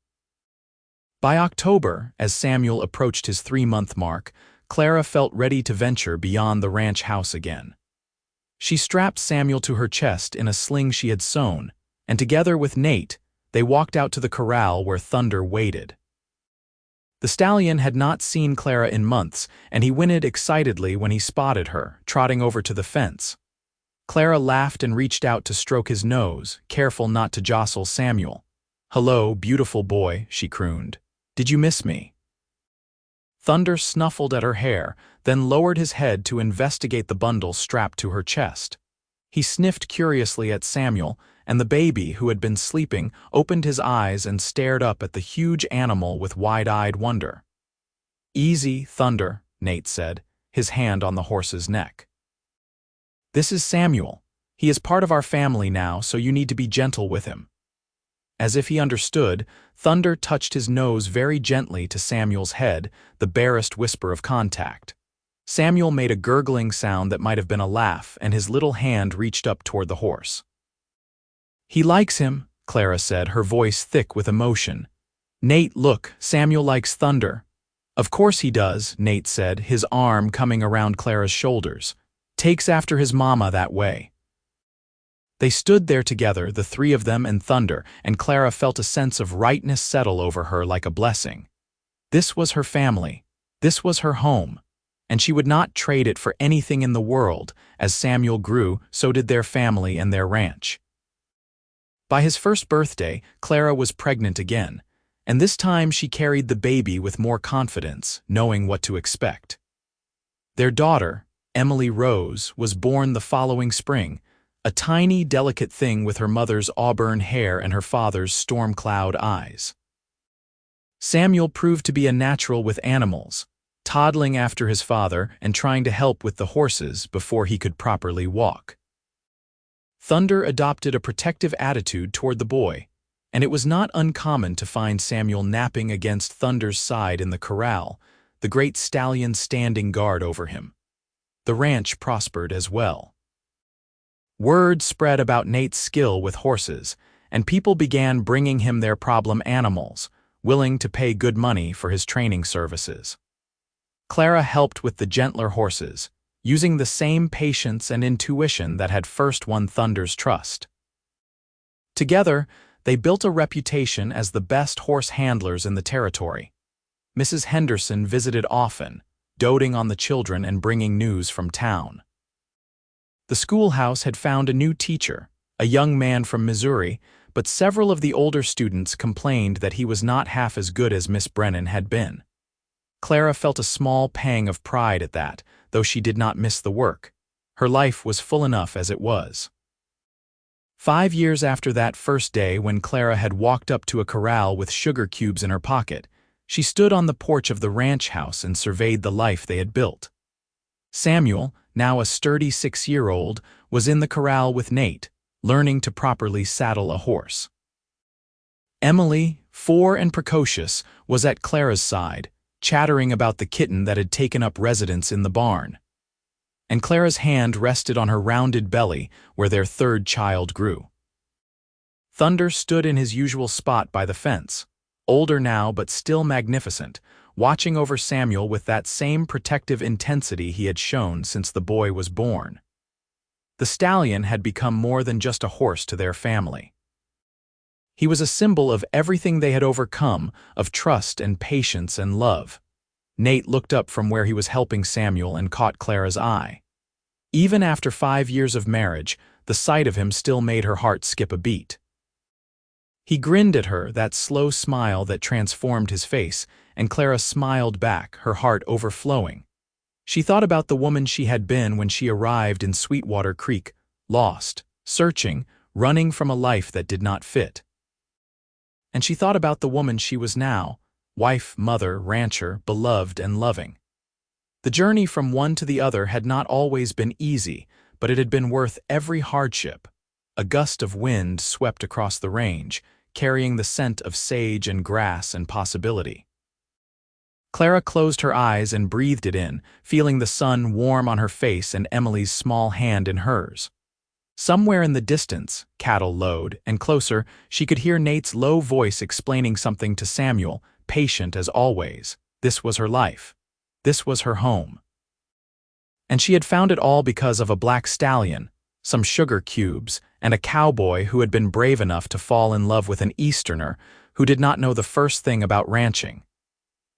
By October, as Samuel approached his 3-month mark, Clara felt ready to venture beyond the ranch house again. She strapped Samuel to her chest in a sling she had sewn, and together with Nate, they walked out to the corral where Thunder waited. The stallion had not seen Clara in months, and he whinnied excitedly when he spotted her, trotting over to the fence. Clara laughed and reached out to stroke his nose, careful not to jostle Samuel. "Hello, beautiful boy," she crooned. "Did you miss me?" Thunder snuffled at her hair, then lowered his head to investigate the bundle strapped to her chest. He sniffed curiously at Samuel, and the baby, who had been sleeping, opened his eyes and stared up at the huge animal with wide-eyed wonder. "Easy, Thunder," Nate said, his hand on the horse's neck. "This is Samuel. He is part of our family now, so you need to be gentle with him." As if he understood, Thunder touched his nose very gently to Samuel's head, the barest whisper of contact. Samuel made a gurgling sound that might have been a laugh, and his little hand reached up toward the horse. "He likes him," Clara said, her voice thick with emotion. "Nate, look, Samuel likes Thunder." "Of course he does," Nate said, his arm coming around Clara's shoulders. "Takes after his mama that way." They stood there together, the three of them and Thunder, and Clara felt a sense of rightness settle over her like a blessing. This was her family. This was her home. And she would not trade it for anything in the world. As Samuel grew, so did their family and their ranch. By his first birthday, Clara was pregnant again, and this time she carried the baby with more confidence, knowing what to expect. Their daughter, Emily Rose, was born the following spring, a tiny, delicate thing with her mother's auburn hair and her father's storm cloud eyes. Samuel proved to be a natural with animals, toddling after his father and trying to help with the horses before he could properly walk. Thunder adopted a protective attitude toward the boy, and it was not uncommon to find Samuel napping against Thunder's side in the corral, the great stallion standing guard over him. The ranch prospered as well. Word spread about Nate's skill with horses, and people began bringing him their problem animals, willing to pay good money for his training services. Clara helped with the gentler horses, using the same patience and intuition that had first won Thunder's trust. Together, they built a reputation as the best horse handlers in the territory. Mrs. Henderson visited often, doting on the children and bringing news from town. The schoolhouse had found a new teacher, a young man from Missouri, but several of the older students complained that he was not half as good as Miss Brennan had been. Clara felt a small pang of pride at that, though she did not miss the work. Her life was full enough as it was. 5 years after that first day, when Clara had walked up to a corral with sugar cubes in her pocket, she stood on the porch of the ranch house and surveyed the life they had built. Samuel, now a sturdy 6-year-old, was in the corral with Nate, learning to properly saddle a horse. Emily, 4 and precocious, was at Clara's side, chattering about the kitten that had taken up residence in the barn. And Clara's hand rested on her rounded belly where their third child grew. Thunder stood in his usual spot by the fence, older now but still magnificent, watching over Samuel with that same protective intensity he had shown since the boy was born. The stallion had become more than just a horse to their family. He was a symbol of everything they had overcome, of trust and patience and love. Nate looked up from where he was helping Samuel and caught Clara's eye. Even after 5 years of marriage, the sight of him still made her heart skip a beat. He grinned at her, that slow smile that transformed his face, and Clara smiled back, her heart overflowing. She thought about the woman she had been when she arrived in Sweetwater Creek, lost, searching, running from a life that did not fit. And she thought about the woman she was now, wife, mother, rancher, beloved and loving. The journey from one to the other had not always been easy, but it had been worth every hardship. A gust of wind swept across the range, carrying the scent of sage and grass and possibility. Clara closed her eyes and breathed it in, feeling the sun warm on her face and Emily's small hand in hers. Somewhere in the distance, cattle lowed, and closer, she could hear Nate's low voice explaining something to Samuel, patient as always. This was her life. This was her home. And she had found it all because of a black stallion, some sugar cubes, and a cowboy who had been brave enough to fall in love with an Easterner who did not know the first thing about ranching.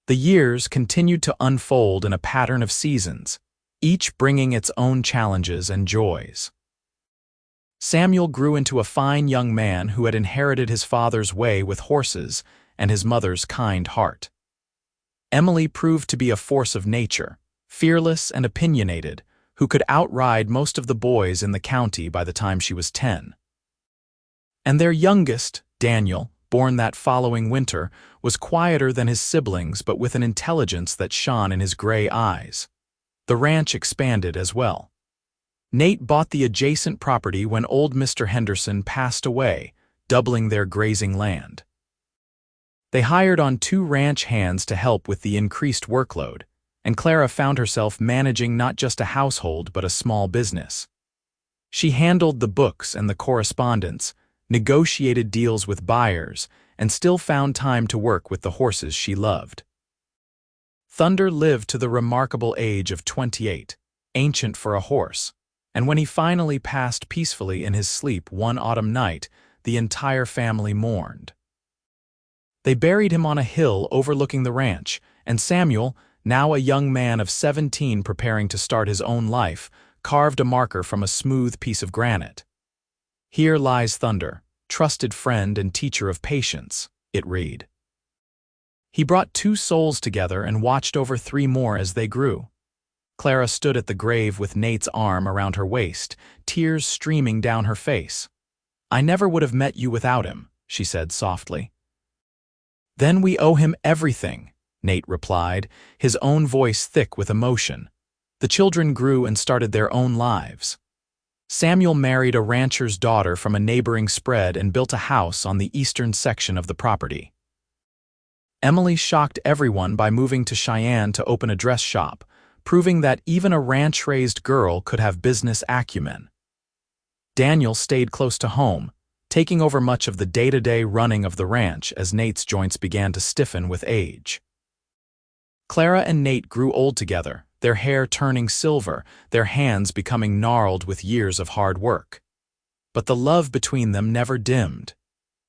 The years continued to unfold in a pattern of seasons, each bringing its own challenges and joys. Samuel grew into a fine young man who had inherited his father's way with horses and his mother's kind heart. Emily proved to be a force of nature, fearless and opinionated, who could outride most of the boys in the county by the time she was 10. And their youngest, Daniel, born that following winter, was quieter than his siblings but with an intelligence that shone in his gray eyes. The ranch expanded as well. Nate bought the adjacent property when old Mr. Henderson passed away, doubling their grazing land. They hired on 2 ranch hands to help with the increased workload, and Clara found herself managing not just a household but a small business. She handled the books and the correspondence, negotiated deals with buyers, and still found time to work with the horses she loved. Thunder lived to the remarkable age of 28, ancient for a horse, and when he finally passed peacefully in his sleep one autumn night, the entire family mourned. They buried him on a hill overlooking the ranch, and Samuel, now a young man of 17 preparing to start his own life, carved a marker from a smooth piece of granite. "Here lies Thunder, trusted friend and teacher of patience," it read. He brought 2 souls together and watched over 3 more as they grew. Clara stood at the grave with Nate's arm around her waist, tears streaming down her face. "I never would have met you without him," she said softly. "Then we owe him everything," Nate replied, his own voice thick with emotion. The children grew and started their own lives. Samuel married a rancher's daughter from a neighboring spread and built a house on the eastern section of the property. Emily shocked everyone by moving to Cheyenne to open a dress shop, proving that even a ranch-raised girl could have business acumen. Daniel stayed close to home, taking over much of the day-to-day running of the ranch as Nate's joints began to stiffen with age. Clara and Nate grew old together, their hair turning silver, their hands becoming gnarled with years of hard work. But the love between them never dimmed.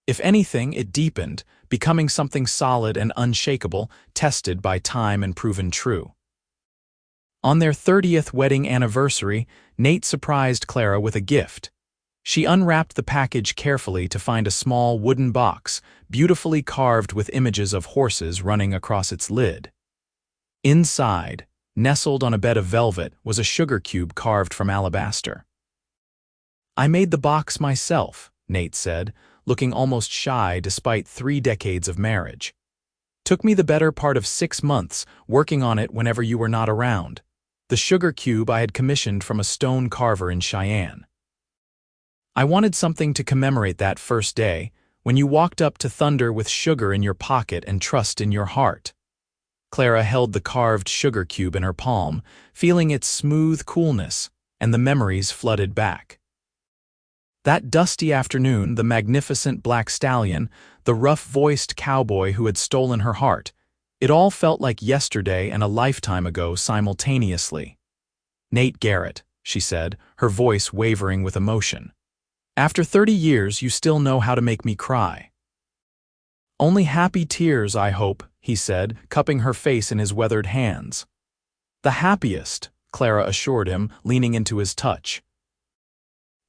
If anything, it deepened, becoming something solid and unshakable, tested by time and proven true. On their 30th wedding anniversary, Nate surprised Clara with a gift. She unwrapped the package carefully to find a small wooden box, beautifully carved with images of horses running across its lid. Inside, nestled on a bed of velvet, was a sugar cube carved from alabaster. "I made the box myself," Nate said, looking almost shy despite 3 decades of marriage. "Took me the better part of 6 months, working on it whenever you were not around. The sugar cube I had commissioned from a stone carver in Cheyenne. I wanted something to commemorate that first day, when you walked up to Thunder with sugar in your pocket and trust in your heart." Clara held the carved sugar cube in her palm, feeling its smooth coolness, and the memories flooded back. That dusty afternoon, the magnificent black stallion, the rough-voiced cowboy who had stolen her heart, it all felt like yesterday and a lifetime ago simultaneously. "Nate Garrett," she said, her voice wavering with emotion. "After 30 years, you still know how to make me cry." "Only happy tears, I hope," he said, cupping her face in his weathered hands. "The happiest," Clara assured him, leaning into his touch.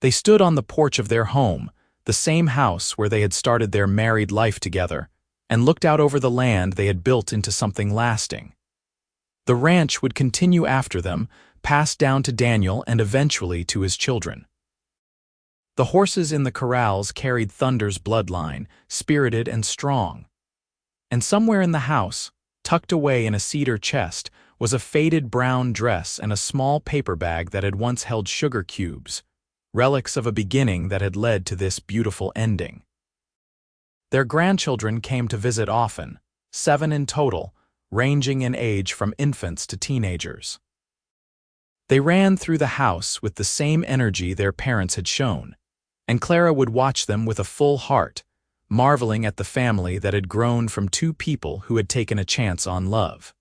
They stood on the porch of their home, the same house where they had started their married life together, and looked out over the land they had built into something lasting. The ranch would continue after them, passed down to Daniel and eventually to his children. The horses in the corrals carried Thunder's bloodline, spirited and strong. And somewhere in the house, tucked away in a cedar chest, was a faded brown dress and a small paper bag that had once held sugar cubes, relics of a beginning that had led to this beautiful ending. Their grandchildren came to visit often, 7 in total, ranging in age from infants to teenagers. They ran through the house with the same energy their parents had shown, and Clara would watch them with a full heart, marveling at the family that had grown from two people who had taken a chance on love.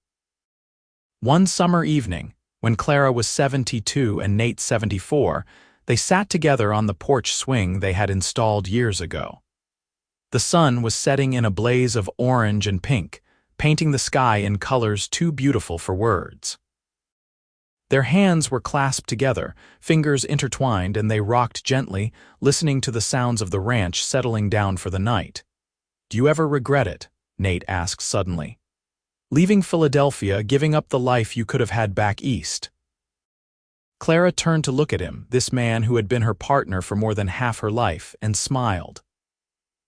One summer evening, when Clara was 72 and Nate 74, they sat together on the porch swing they had installed years ago. The sun was setting in a blaze of orange and pink, painting the sky in colors too beautiful for words. Their hands were clasped together, fingers intertwined, and they rocked gently, listening to the sounds of the ranch settling down for the night. "Do you ever regret it?" Nate asked suddenly. "Leaving Philadelphia, giving up the life you could have had back east?" Clara turned to look at him, this man who had been her partner for more than half her life, and smiled.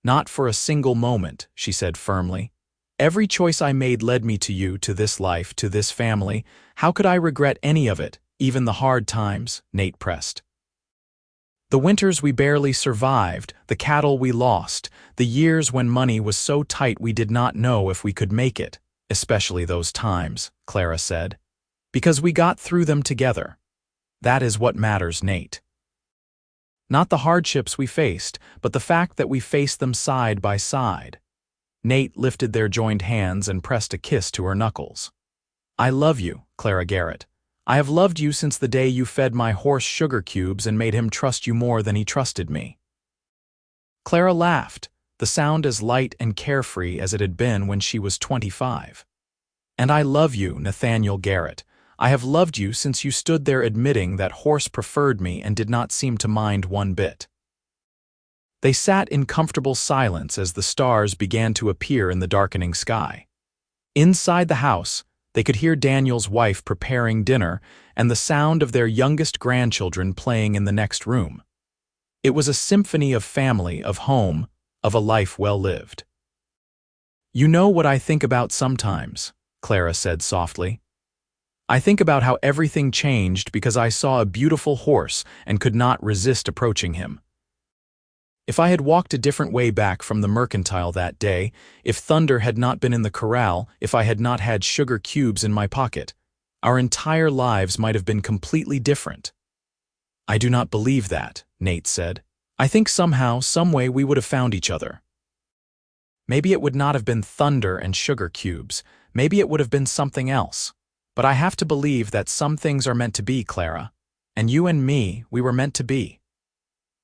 "Not for a single moment," she said firmly. "Every choice I made led me to you, to this life, to this family. How could I regret any of it, even the hard times?" Nate pressed. "The winters we barely survived, the cattle we lost, the years when money was so tight we did not know if we could make it, especially those times," Clara said. "Because we got through them together. That is what matters, Nate. Not the hardships we faced, but the fact that we faced them side by side." Nate lifted their joined hands and pressed a kiss to her knuckles. "I love you, Clara Garrett. I have loved you since the day you fed my horse sugar cubes and made him trust you more than he trusted me." Clara laughed, the sound as light and carefree as it had been when she was 25. "And I love you, Nathaniel Garrett. I have loved you since you stood there admitting that horse preferred me and did not seem to mind one bit." They sat in comfortable silence as the stars began to appear in the darkening sky. Inside the house, they could hear Daniel's wife preparing dinner and the sound of their youngest grandchildren playing in the next room. It was a symphony of family, of home, of a life well lived. "You know what I think about sometimes," Clara said softly. "I think about how everything changed because I saw a beautiful horse and could not resist approaching him. If I had walked a different way back from the mercantile that day, if thunder had not been in the corral, if I had not had sugar cubes in my pocket, our entire lives might have been completely different." "I do not believe that," Nate said. "I think somehow, someway we would have found each other. Maybe it would not have been thunder and sugar cubes, maybe it would have been something else. But I have to believe that some things are meant to be, Clara. And you and me, we were meant to be."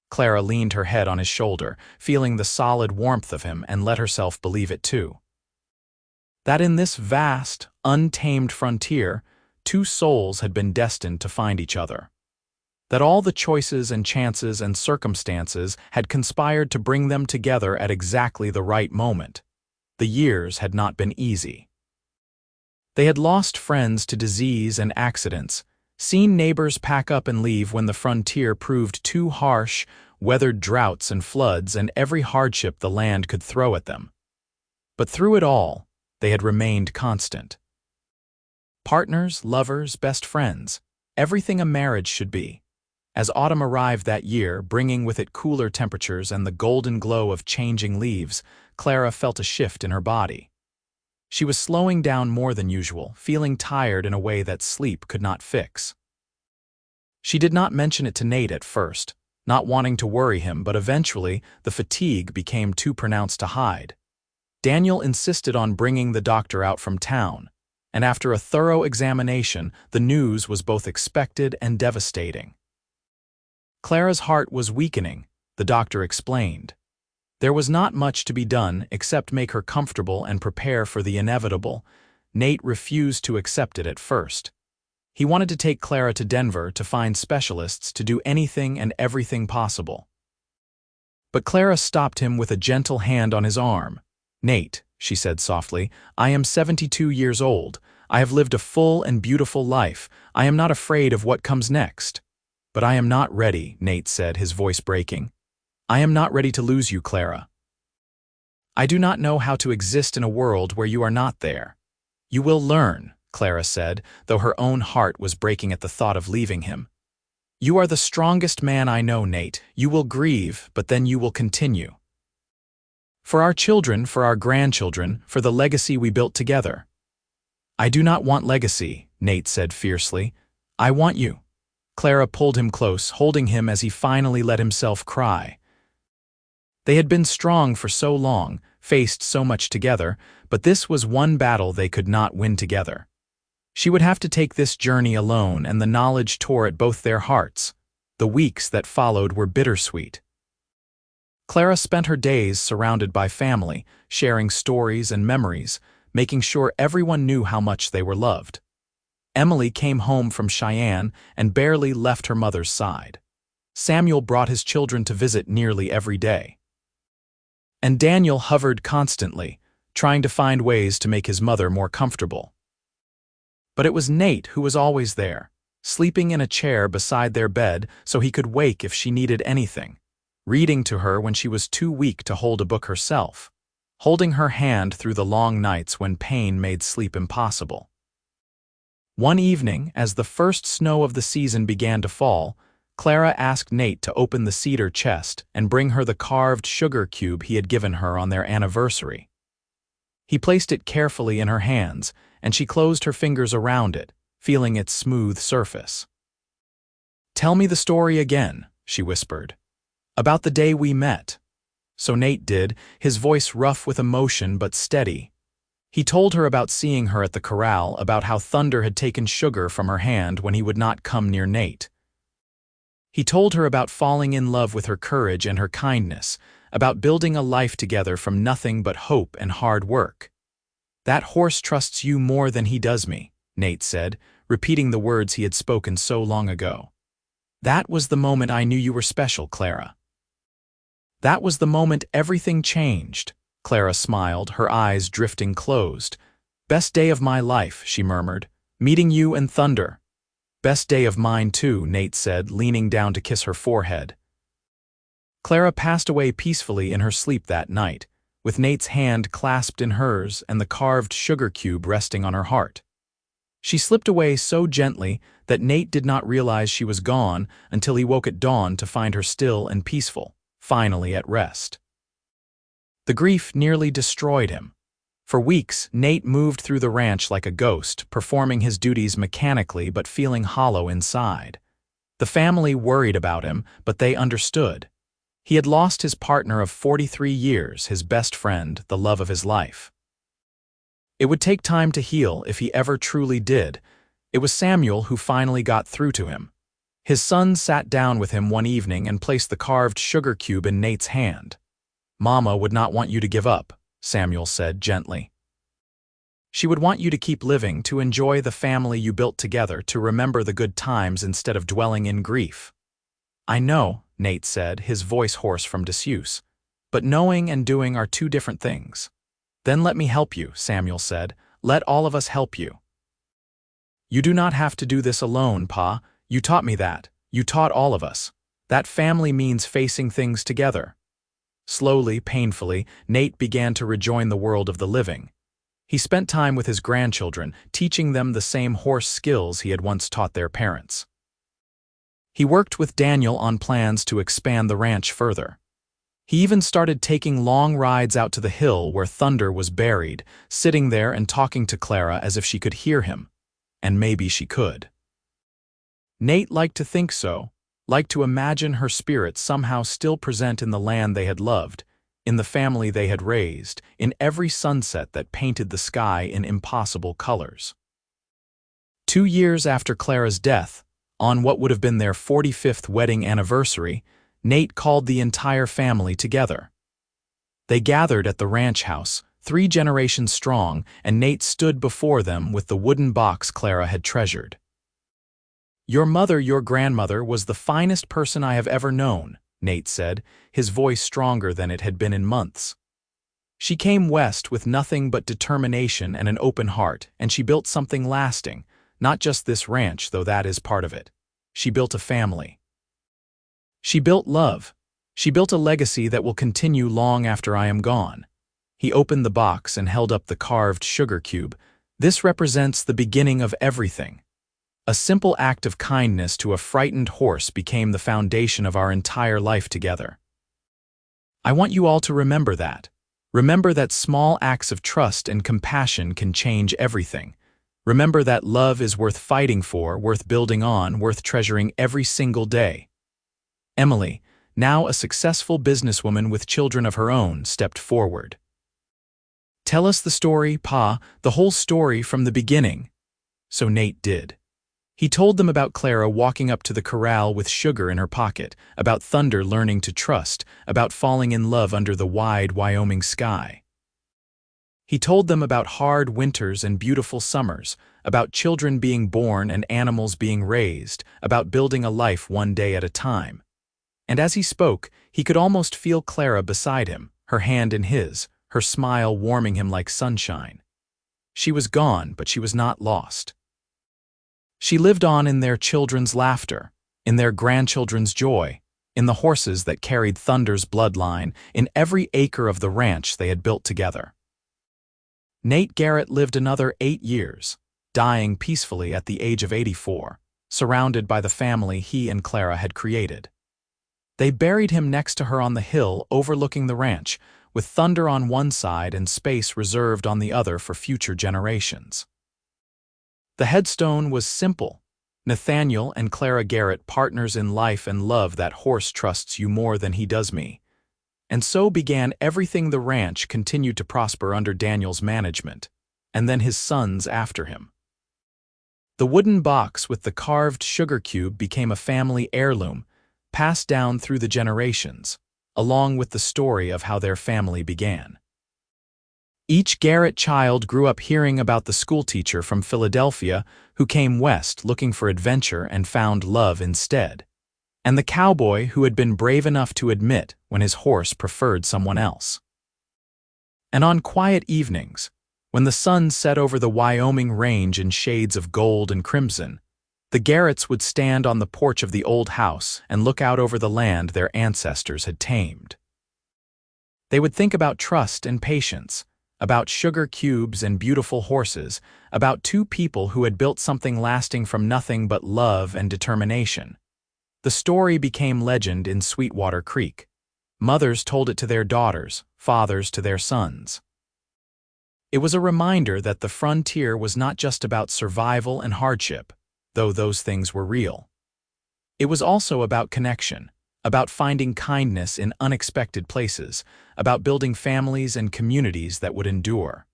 Clara leaned her head on his shoulder, feeling the solid warmth of him, and let herself believe it too. That in this vast, untamed frontier, two souls had been destined to find each other. That all the choices and chances and circumstances had conspired to bring them together at exactly the right moment. The years had not been easy. They had lost friends to disease and accidents, seen neighbors pack up and leave when the frontier proved too harsh, weathered droughts and floods and every hardship the land could throw at them. But through it all, they had remained constant. Partners, lovers, best friends, everything a marriage should be. As autumn arrived that year, bringing with it cooler temperatures and the golden glow of changing leaves, Clara felt a shift in her body. She was slowing down more than usual, feeling tired in a way that sleep could not fix. She did not mention it to Nate at first, not wanting to worry him, but eventually the fatigue became too pronounced to hide. Daniel insisted on bringing the doctor out from town, and after a thorough examination, the news was both expected and devastating. Clara's heart was weakening, the doctor explained. There was not much to be done except make her comfortable and prepare for the inevitable. Nate refused to accept it at first. He wanted to take Clara to Denver to find specialists to do anything and everything possible. But Clara stopped him with a gentle hand on his arm. "Nate," she said softly, "I am 72 years old. I have lived a full and beautiful life. I am not afraid of what comes next." "But I am not ready," Nate said, his voice breaking. "I am not ready to lose you, Clara. I do not know how to exist in a world where you are not there." "You will learn," Clara said, though her own heart was breaking at the thought of leaving him. "You are the strongest man I know, Nate. You will grieve, but then you will continue. For our children, for our grandchildren, for the legacy we built together." "I do not want legacy," Nate said fiercely. "I want you." Clara pulled him close, holding him as he finally let himself cry. They had been strong for so long, faced so much together, but this was one battle they could not win together. She would have to take this journey alone, and the knowledge tore at both their hearts. The weeks that followed were bittersweet. Clara spent her days surrounded by family, sharing stories and memories, making sure everyone knew how much they were loved. Emily came home from Cheyenne and barely left her mother's side. Samuel brought his children to visit nearly every day. And Daniel hovered constantly, trying to find ways to make his mother more comfortable. But it was Nate who was always there, sleeping in a chair beside their bed so he could wake if she needed anything, reading to her when she was too weak to hold a book herself, holding her hand through the long nights when pain made sleep impossible. One evening, as the first snow of the season began to fall, Clara asked Nate to open the cedar chest and bring her the carved sugar cube he had given her on their anniversary. He placed it carefully in her hands, and she closed her fingers around it, feeling its smooth surface. "Tell me the story again," she whispered. "About the day we met." So Nate did, his voice rough with emotion but steady. He told her about seeing her at the corral, about how Thunder had taken sugar from her hand when he would not come near Nate. He told her about falling in love with her courage and her kindness, about building a life together from nothing but hope and hard work. "That horse trusts you more than he does me," Nate said, repeating the words he had spoken so long ago. "That was the moment I knew you were special, Clara." "That was the moment everything changed," Clara smiled, her eyes drifting closed. "Best day of my life," she murmured, "meeting you and Thunder." "Best day of mine too," Nate said, leaning down to kiss her forehead. Clara passed away peacefully in her sleep that night, with Nate's hand clasped in hers and the carved sugar cube resting on her heart. She slipped away so gently that Nate did not realize she was gone until he woke at dawn to find her still and peaceful, finally at rest. The grief nearly destroyed him. For weeks, Nate moved through the ranch like a ghost, performing his duties mechanically but feeling hollow inside. The family worried about him, but they understood. He had lost his partner of 43 years, his best friend, the love of his life. It would take time to heal if he ever truly did. It was Samuel who finally got through to him. His son sat down with him one evening and placed the carved sugar cube in Nate's hand. "Mama would not want you to give up," Samuel said gently. "She would want you to keep living, to enjoy the family you built together, to remember the good times instead of dwelling in grief." "I know," Nate said, his voice hoarse from disuse. "But knowing and doing are two different things." "Then let me help you," Samuel said. "Let all of us help you." "You do not have to do this alone, Pa. You taught me that. You taught all of us. That family means facing things together." Slowly, painfully, Nate began to rejoin the world of the living. He spent time with his grandchildren, teaching them the same horse skills he had once taught their parents. He worked with Daniel on plans to expand the ranch further. He even started taking long rides out to the hill where Thunder was buried, sitting there and talking to Clara as if she could hear him. And maybe she could. Nate liked to think so, liked to imagine her spirit somehow still present in the land they had loved, in the family they had raised, in every sunset that painted the sky in impossible colors. 2 years after Clara's death, on what would have been their 45th wedding anniversary, Nate called the entire family together. They gathered at the ranch house, 3 generations strong, and Nate stood before them with the wooden box Clara had treasured. "Your mother, your grandmother, was the finest person I have ever known," Nate said, his voice stronger than it had been in months. "She came west with nothing but determination and an open heart, and she built something lasting, not just this ranch, though that is part of it. She built a family. She built love. She built a legacy that will continue long after I am gone." He opened the box and held up the carved sugar cube. "This represents the beginning of everything. A simple act of kindness to a frightened horse became the foundation of our entire life together. I want you all to remember that. Remember that small acts of trust and compassion can change everything. Remember that love is worth fighting for, worth building on, worth treasuring every single day. Emily, now a successful businesswoman with children of her own, stepped forward. "Tell us the story, Pa, the whole story from the beginning." So Nate did. He told them about Clara walking up to the corral with sugar in her pocket, about Thunder learning to trust, about falling in love under the wide Wyoming sky. He told them about hard winters and beautiful summers, about children being born and animals being raised, about building a life one day at a time. And as he spoke, he could almost feel Clara beside him, her hand in his, her smile warming him like sunshine. She was gone, but she was not lost. She lived on in their children's laughter, in their grandchildren's joy, in the horses that carried Thunder's bloodline, in every acre of the ranch they had built together. Nate Garrett lived another 8 years, dying peacefully at the age of 84, surrounded by the family he and Clara had created. They buried him next to her on the hill overlooking the ranch, with Thunder on one side and space reserved on the other for future generations. The headstone was simple: Nathaniel and Clara Garrett, partners in life and love. That horse trusts you more than he does me. And so began everything. The ranch continued to prosper under Daniel's management, and then his sons after him. The wooden box with the carved sugar cube became a family heirloom, passed down through the generations, along with the story of how their family began. Each Garrett child grew up hearing about the schoolteacher from Philadelphia who came west looking for adventure and found love instead, and the cowboy who had been brave enough to admit when his horse preferred someone else. And on quiet evenings, when the sun set over the Wyoming range in shades of gold and crimson, the Garretts would stand on the porch of the old house and look out over the land their ancestors had tamed. They would think about trust and patience, about sugar cubes and beautiful horses, about two people who had built something lasting from nothing but love and determination. The story became legend in Sweetwater Creek. Mothers told it to their daughters, fathers to their sons. It was a reminder that the frontier was not just about survival and hardship, though those things were real. It was also about connection, about finding kindness in unexpected places, about building families and communities that would endure.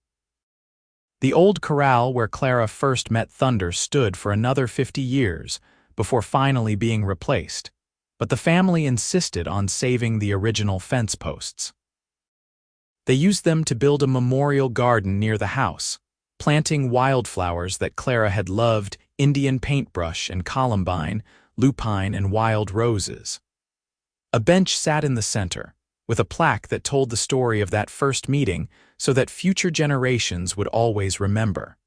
The old corral where Clara first met Thunder stood for another 50 years before finally being replaced, but the family insisted on saving the original fence posts. They used them to build a memorial garden near the house, planting wildflowers that Clara had loved: Indian paintbrush and columbine, lupine and wild roses. A bench sat in the center, with a plaque that told the story of that first meeting so that future generations would always remember.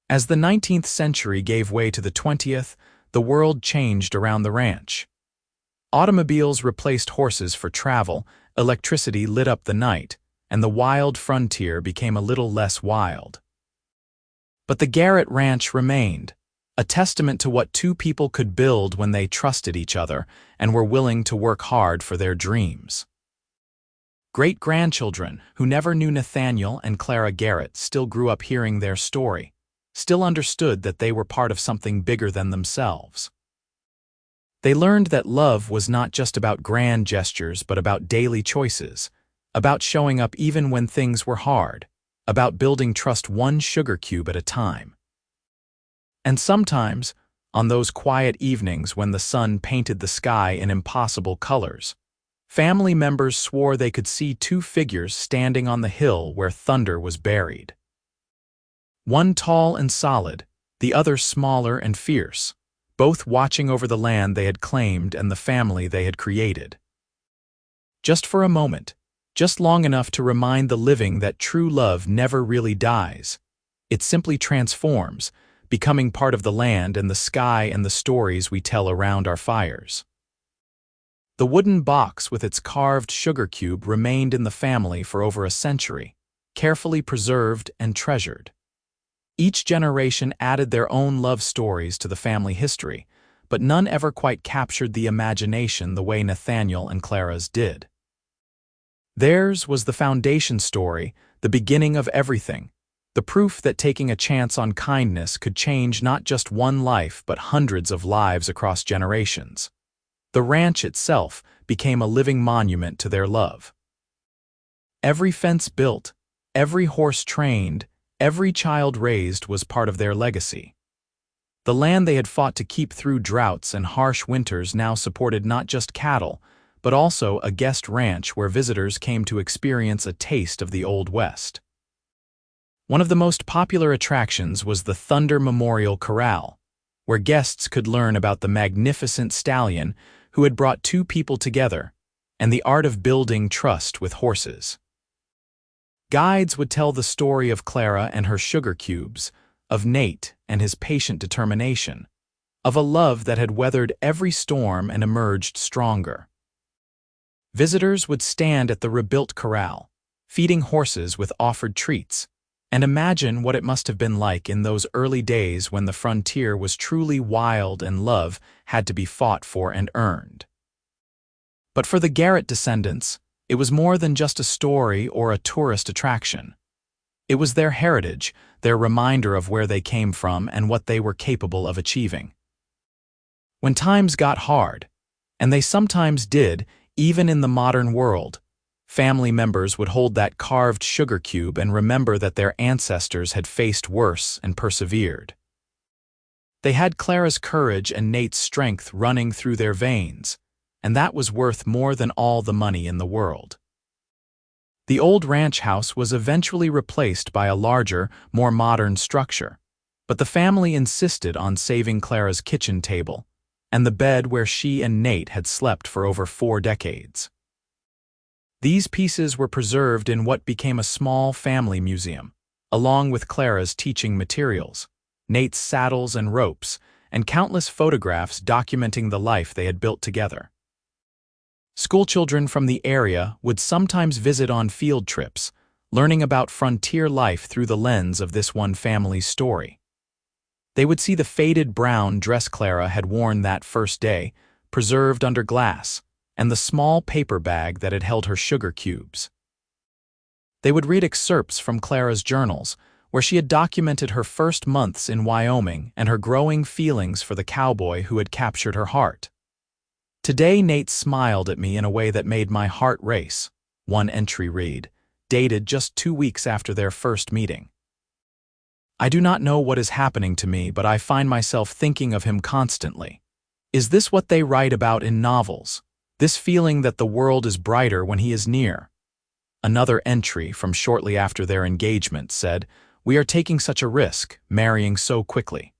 As the 19th century gave way to the 20th, the world changed around the ranch. Automobiles replaced horses for travel, electricity lit up the night, and the wild frontier became a little less wild. But the Garrett Ranch remained, a testament to what two people could build when they trusted each other and were willing to work hard for their dreams. Great-grandchildren who never knew Nathaniel and Clara Garrett still grew up hearing their story, still understood that they were part of something bigger than themselves. They learned that love was not just about grand gestures but about daily choices, about showing up even when things were hard, about building trust one sugar cube at a time. And sometimes, on those quiet evenings when the sun painted the sky in impossible colors, family members swore they could see two figures standing on the hill where Thunder was buried. One tall and solid, the other smaller and fierce, both watching over the land they had claimed and the family they had created. Just for a moment, just long enough to remind the living that true love never really dies. It simply transforms, becoming part of the land and the sky and the stories we tell around our fires. The wooden box with its carved sugar cube remained in the family for over a century, carefully preserved and treasured. Each generation added their own love stories to the family history, but none ever quite captured the imagination the way Nathaniel and Clara's did. Theirs was the foundation story, the beginning of everything, The proof that taking a chance on kindness could change not just one life but hundreds of lives across generations. The ranch itself became a living monument to their love. Every fence built, every horse trained, every child raised was part of their legacy. The land they had fought to keep through droughts and harsh winters now supported not just cattle, but also a guest ranch where visitors came to experience a taste of the Old West. One of the most popular attractions was the Thunder Memorial Corral, where guests could learn about the magnificent stallion who had brought two people together, and the art of building trust with horses. Guides would tell the story of Clara and her sugar cubes, of Nate and his patient determination, of a love that had weathered every storm and emerged stronger. Visitors would stand at the rebuilt corral, feeding horses with offered treats, and imagine what it must have been like in those early days when the frontier was truly wild and love had to be fought for and earned. But for the Garrett descendants, it was more than just a story or a tourist attraction. It was their heritage, their reminder of where they came from and what they were capable of achieving. When times got hard, and they sometimes did, even in the modern world, family members would hold that carved sugar cube and remember that their ancestors had faced worse and persevered. They had Clara's courage and Nate's strength running through their veins, and that was worth more than all the money in the world. The old ranch house was eventually replaced by a larger, more modern structure, but the family insisted on saving Clara's kitchen table and the bed where she and Nate had slept for over 4 decades. These pieces were preserved in what became a small family museum, along with Clara's teaching materials, Nate's saddles and ropes, and countless photographs documenting the life they had built together. Schoolchildren from the area would sometimes visit on field trips, learning about frontier life through the lens of this one family's story. They would see the faded brown dress Clara had worn that first day, preserved under glass, and the small paper bag that had held her sugar cubes. They would read excerpts from Clara's journals, where she had documented her first months in Wyoming and her growing feelings for the cowboy who had captured her heart. "Today Nate smiled at me in a way that made my heart race," one entry read, dated just 2 weeks after their first meeting. "I do not know what is happening to me, but I find myself thinking of him constantly. Is this what they write about in novels? This feeling that the world is brighter when he is near?" Another entry from shortly after their engagement said, "We are taking such a risk, marrying so quickly."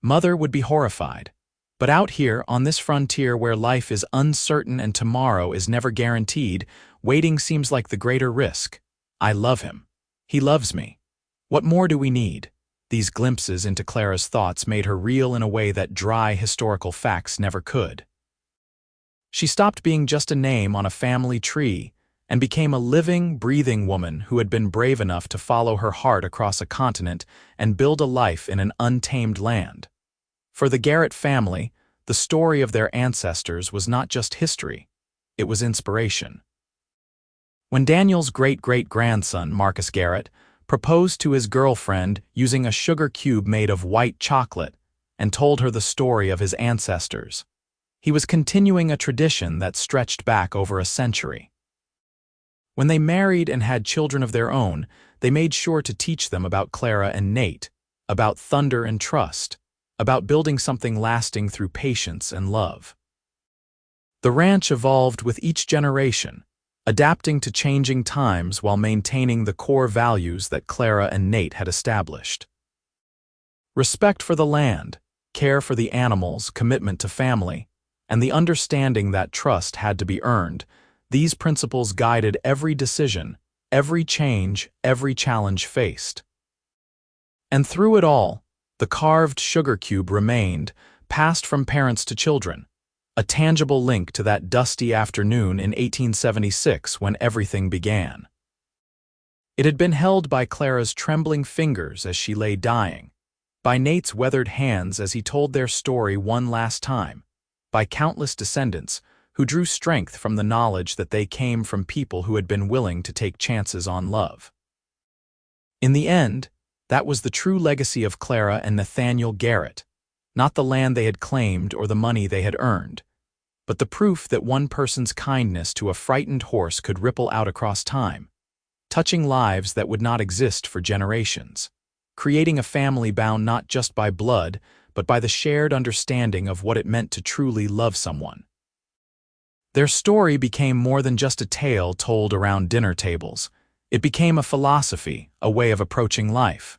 Mother would be horrified. But out here, on this frontier where life is uncertain and tomorrow is never guaranteed, waiting seems like the greater risk. I love him. He loves me. What more do we need? These glimpses into Clara's thoughts made her real in a way that dry historical facts never could. She stopped being just a name on a family tree and became a living, breathing woman who had been brave enough to follow her heart across a continent and build a life in an untamed land. For the Garrett family, the story of their ancestors was not just history, it was inspiration. When Daniel's great-great-grandson, Marcus Garrett, proposed to his girlfriend using a sugar cube made of white chocolate and told her the story of his ancestors, he was continuing a tradition that stretched back over a century. When they married and had children of their own, they made sure to teach them about Clara and Nate, about thunder and trust, about building something lasting through patience and love. The ranch evolved with each generation, adapting to changing times while maintaining the core values that Clara and Nate had established. Respect for the land, care for the animals, commitment to family, and the understanding that trust had to be earned, these principles guided every decision, every change, every challenge faced. And through it all, the carved sugar cube remained, passed from parents to children, a tangible link to that dusty afternoon in 1876 when everything began. It had been held by Clara's trembling fingers as she lay dying, by Nate's weathered hands as he told their story one last time, by countless descendants who drew strength from the knowledge that they came from people who had been willing to take chances on love. In the end, that was the true legacy of Clara and Nathaniel Garrett, not the land they had claimed or the money they had earned, but the proof that one person's kindness to a frightened horse could ripple out across time, touching lives that would not exist for generations, creating a family bound not just by blood, but by the shared understanding of what it meant to truly love someone. Their story became more than just a tale told around dinner tables. It became a philosophy, a way of approaching life.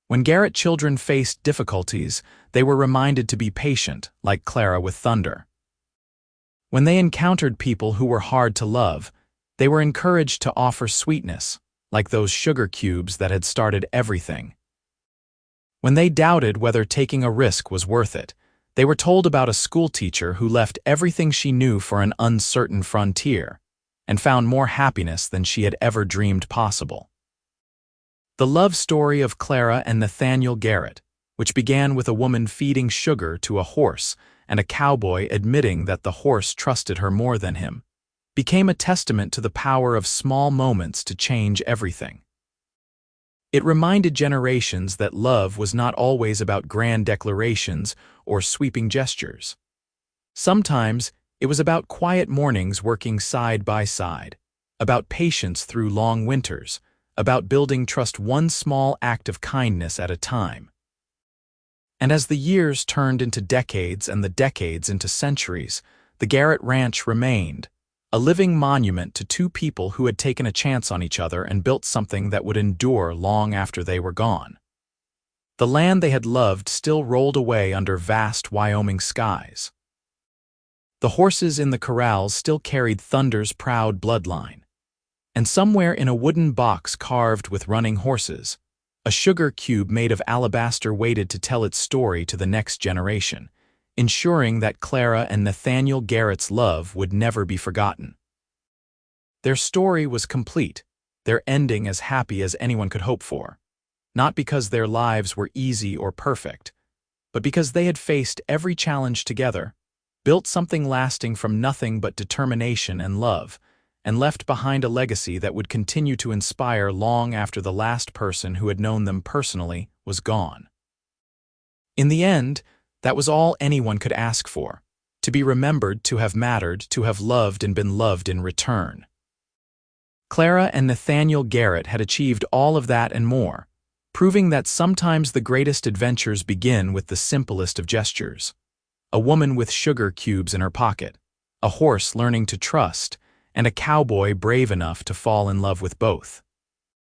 When Garrett children faced difficulties, they were reminded to be patient, like Clara with thunder. When they encountered people who were hard to love, they were encouraged to offer sweetness, like those sugar cubes that had started everything. When they doubted whether taking a risk was worth it, they were told about a schoolteacher who left everything she knew for an uncertain frontier and found more happiness than she had ever dreamed possible. The love story of Clara and Nathaniel Garrett, which began with a woman feeding sugar to a horse and a cowboy admitting that the horse trusted her more than him, became a testament to the power of small moments to change everything. It reminded generations that love was not always about grand declarations or sweeping gestures. Sometimes it was about quiet mornings working side by side, about patience through long winters, about building trust one small act of kindness at a time. And as the years turned into decades and the decades into centuries, the Garrett Ranch remained, a living monument to two people who had taken a chance on each other and built something that would endure long after they were gone. The land they had loved still rolled away under vast Wyoming skies. The horses in the corrals still carried Thunder's proud bloodline. And somewhere in a wooden box carved with running horses, a sugar cube made of alabaster waited to tell its story to the next generation, ensuring that Clara and Nathaniel Garrett's love would never be forgotten. Their story was complete, their ending as happy as anyone could hope for, not because their lives were easy or perfect, but because they had faced every challenge together, built something lasting from nothing but determination and love, and left behind a legacy that would continue to inspire long after the last person who had known them personally was gone. In the end, that was all anyone could ask for, to be remembered, to have mattered, to have loved and been loved in return. Clara and Nathaniel Garrett had achieved all of that and more, proving that sometimes the greatest adventures begin with the simplest of gestures. A woman with sugar cubes in her pocket, a horse learning to trust, and a cowboy brave enough to fall in love with both.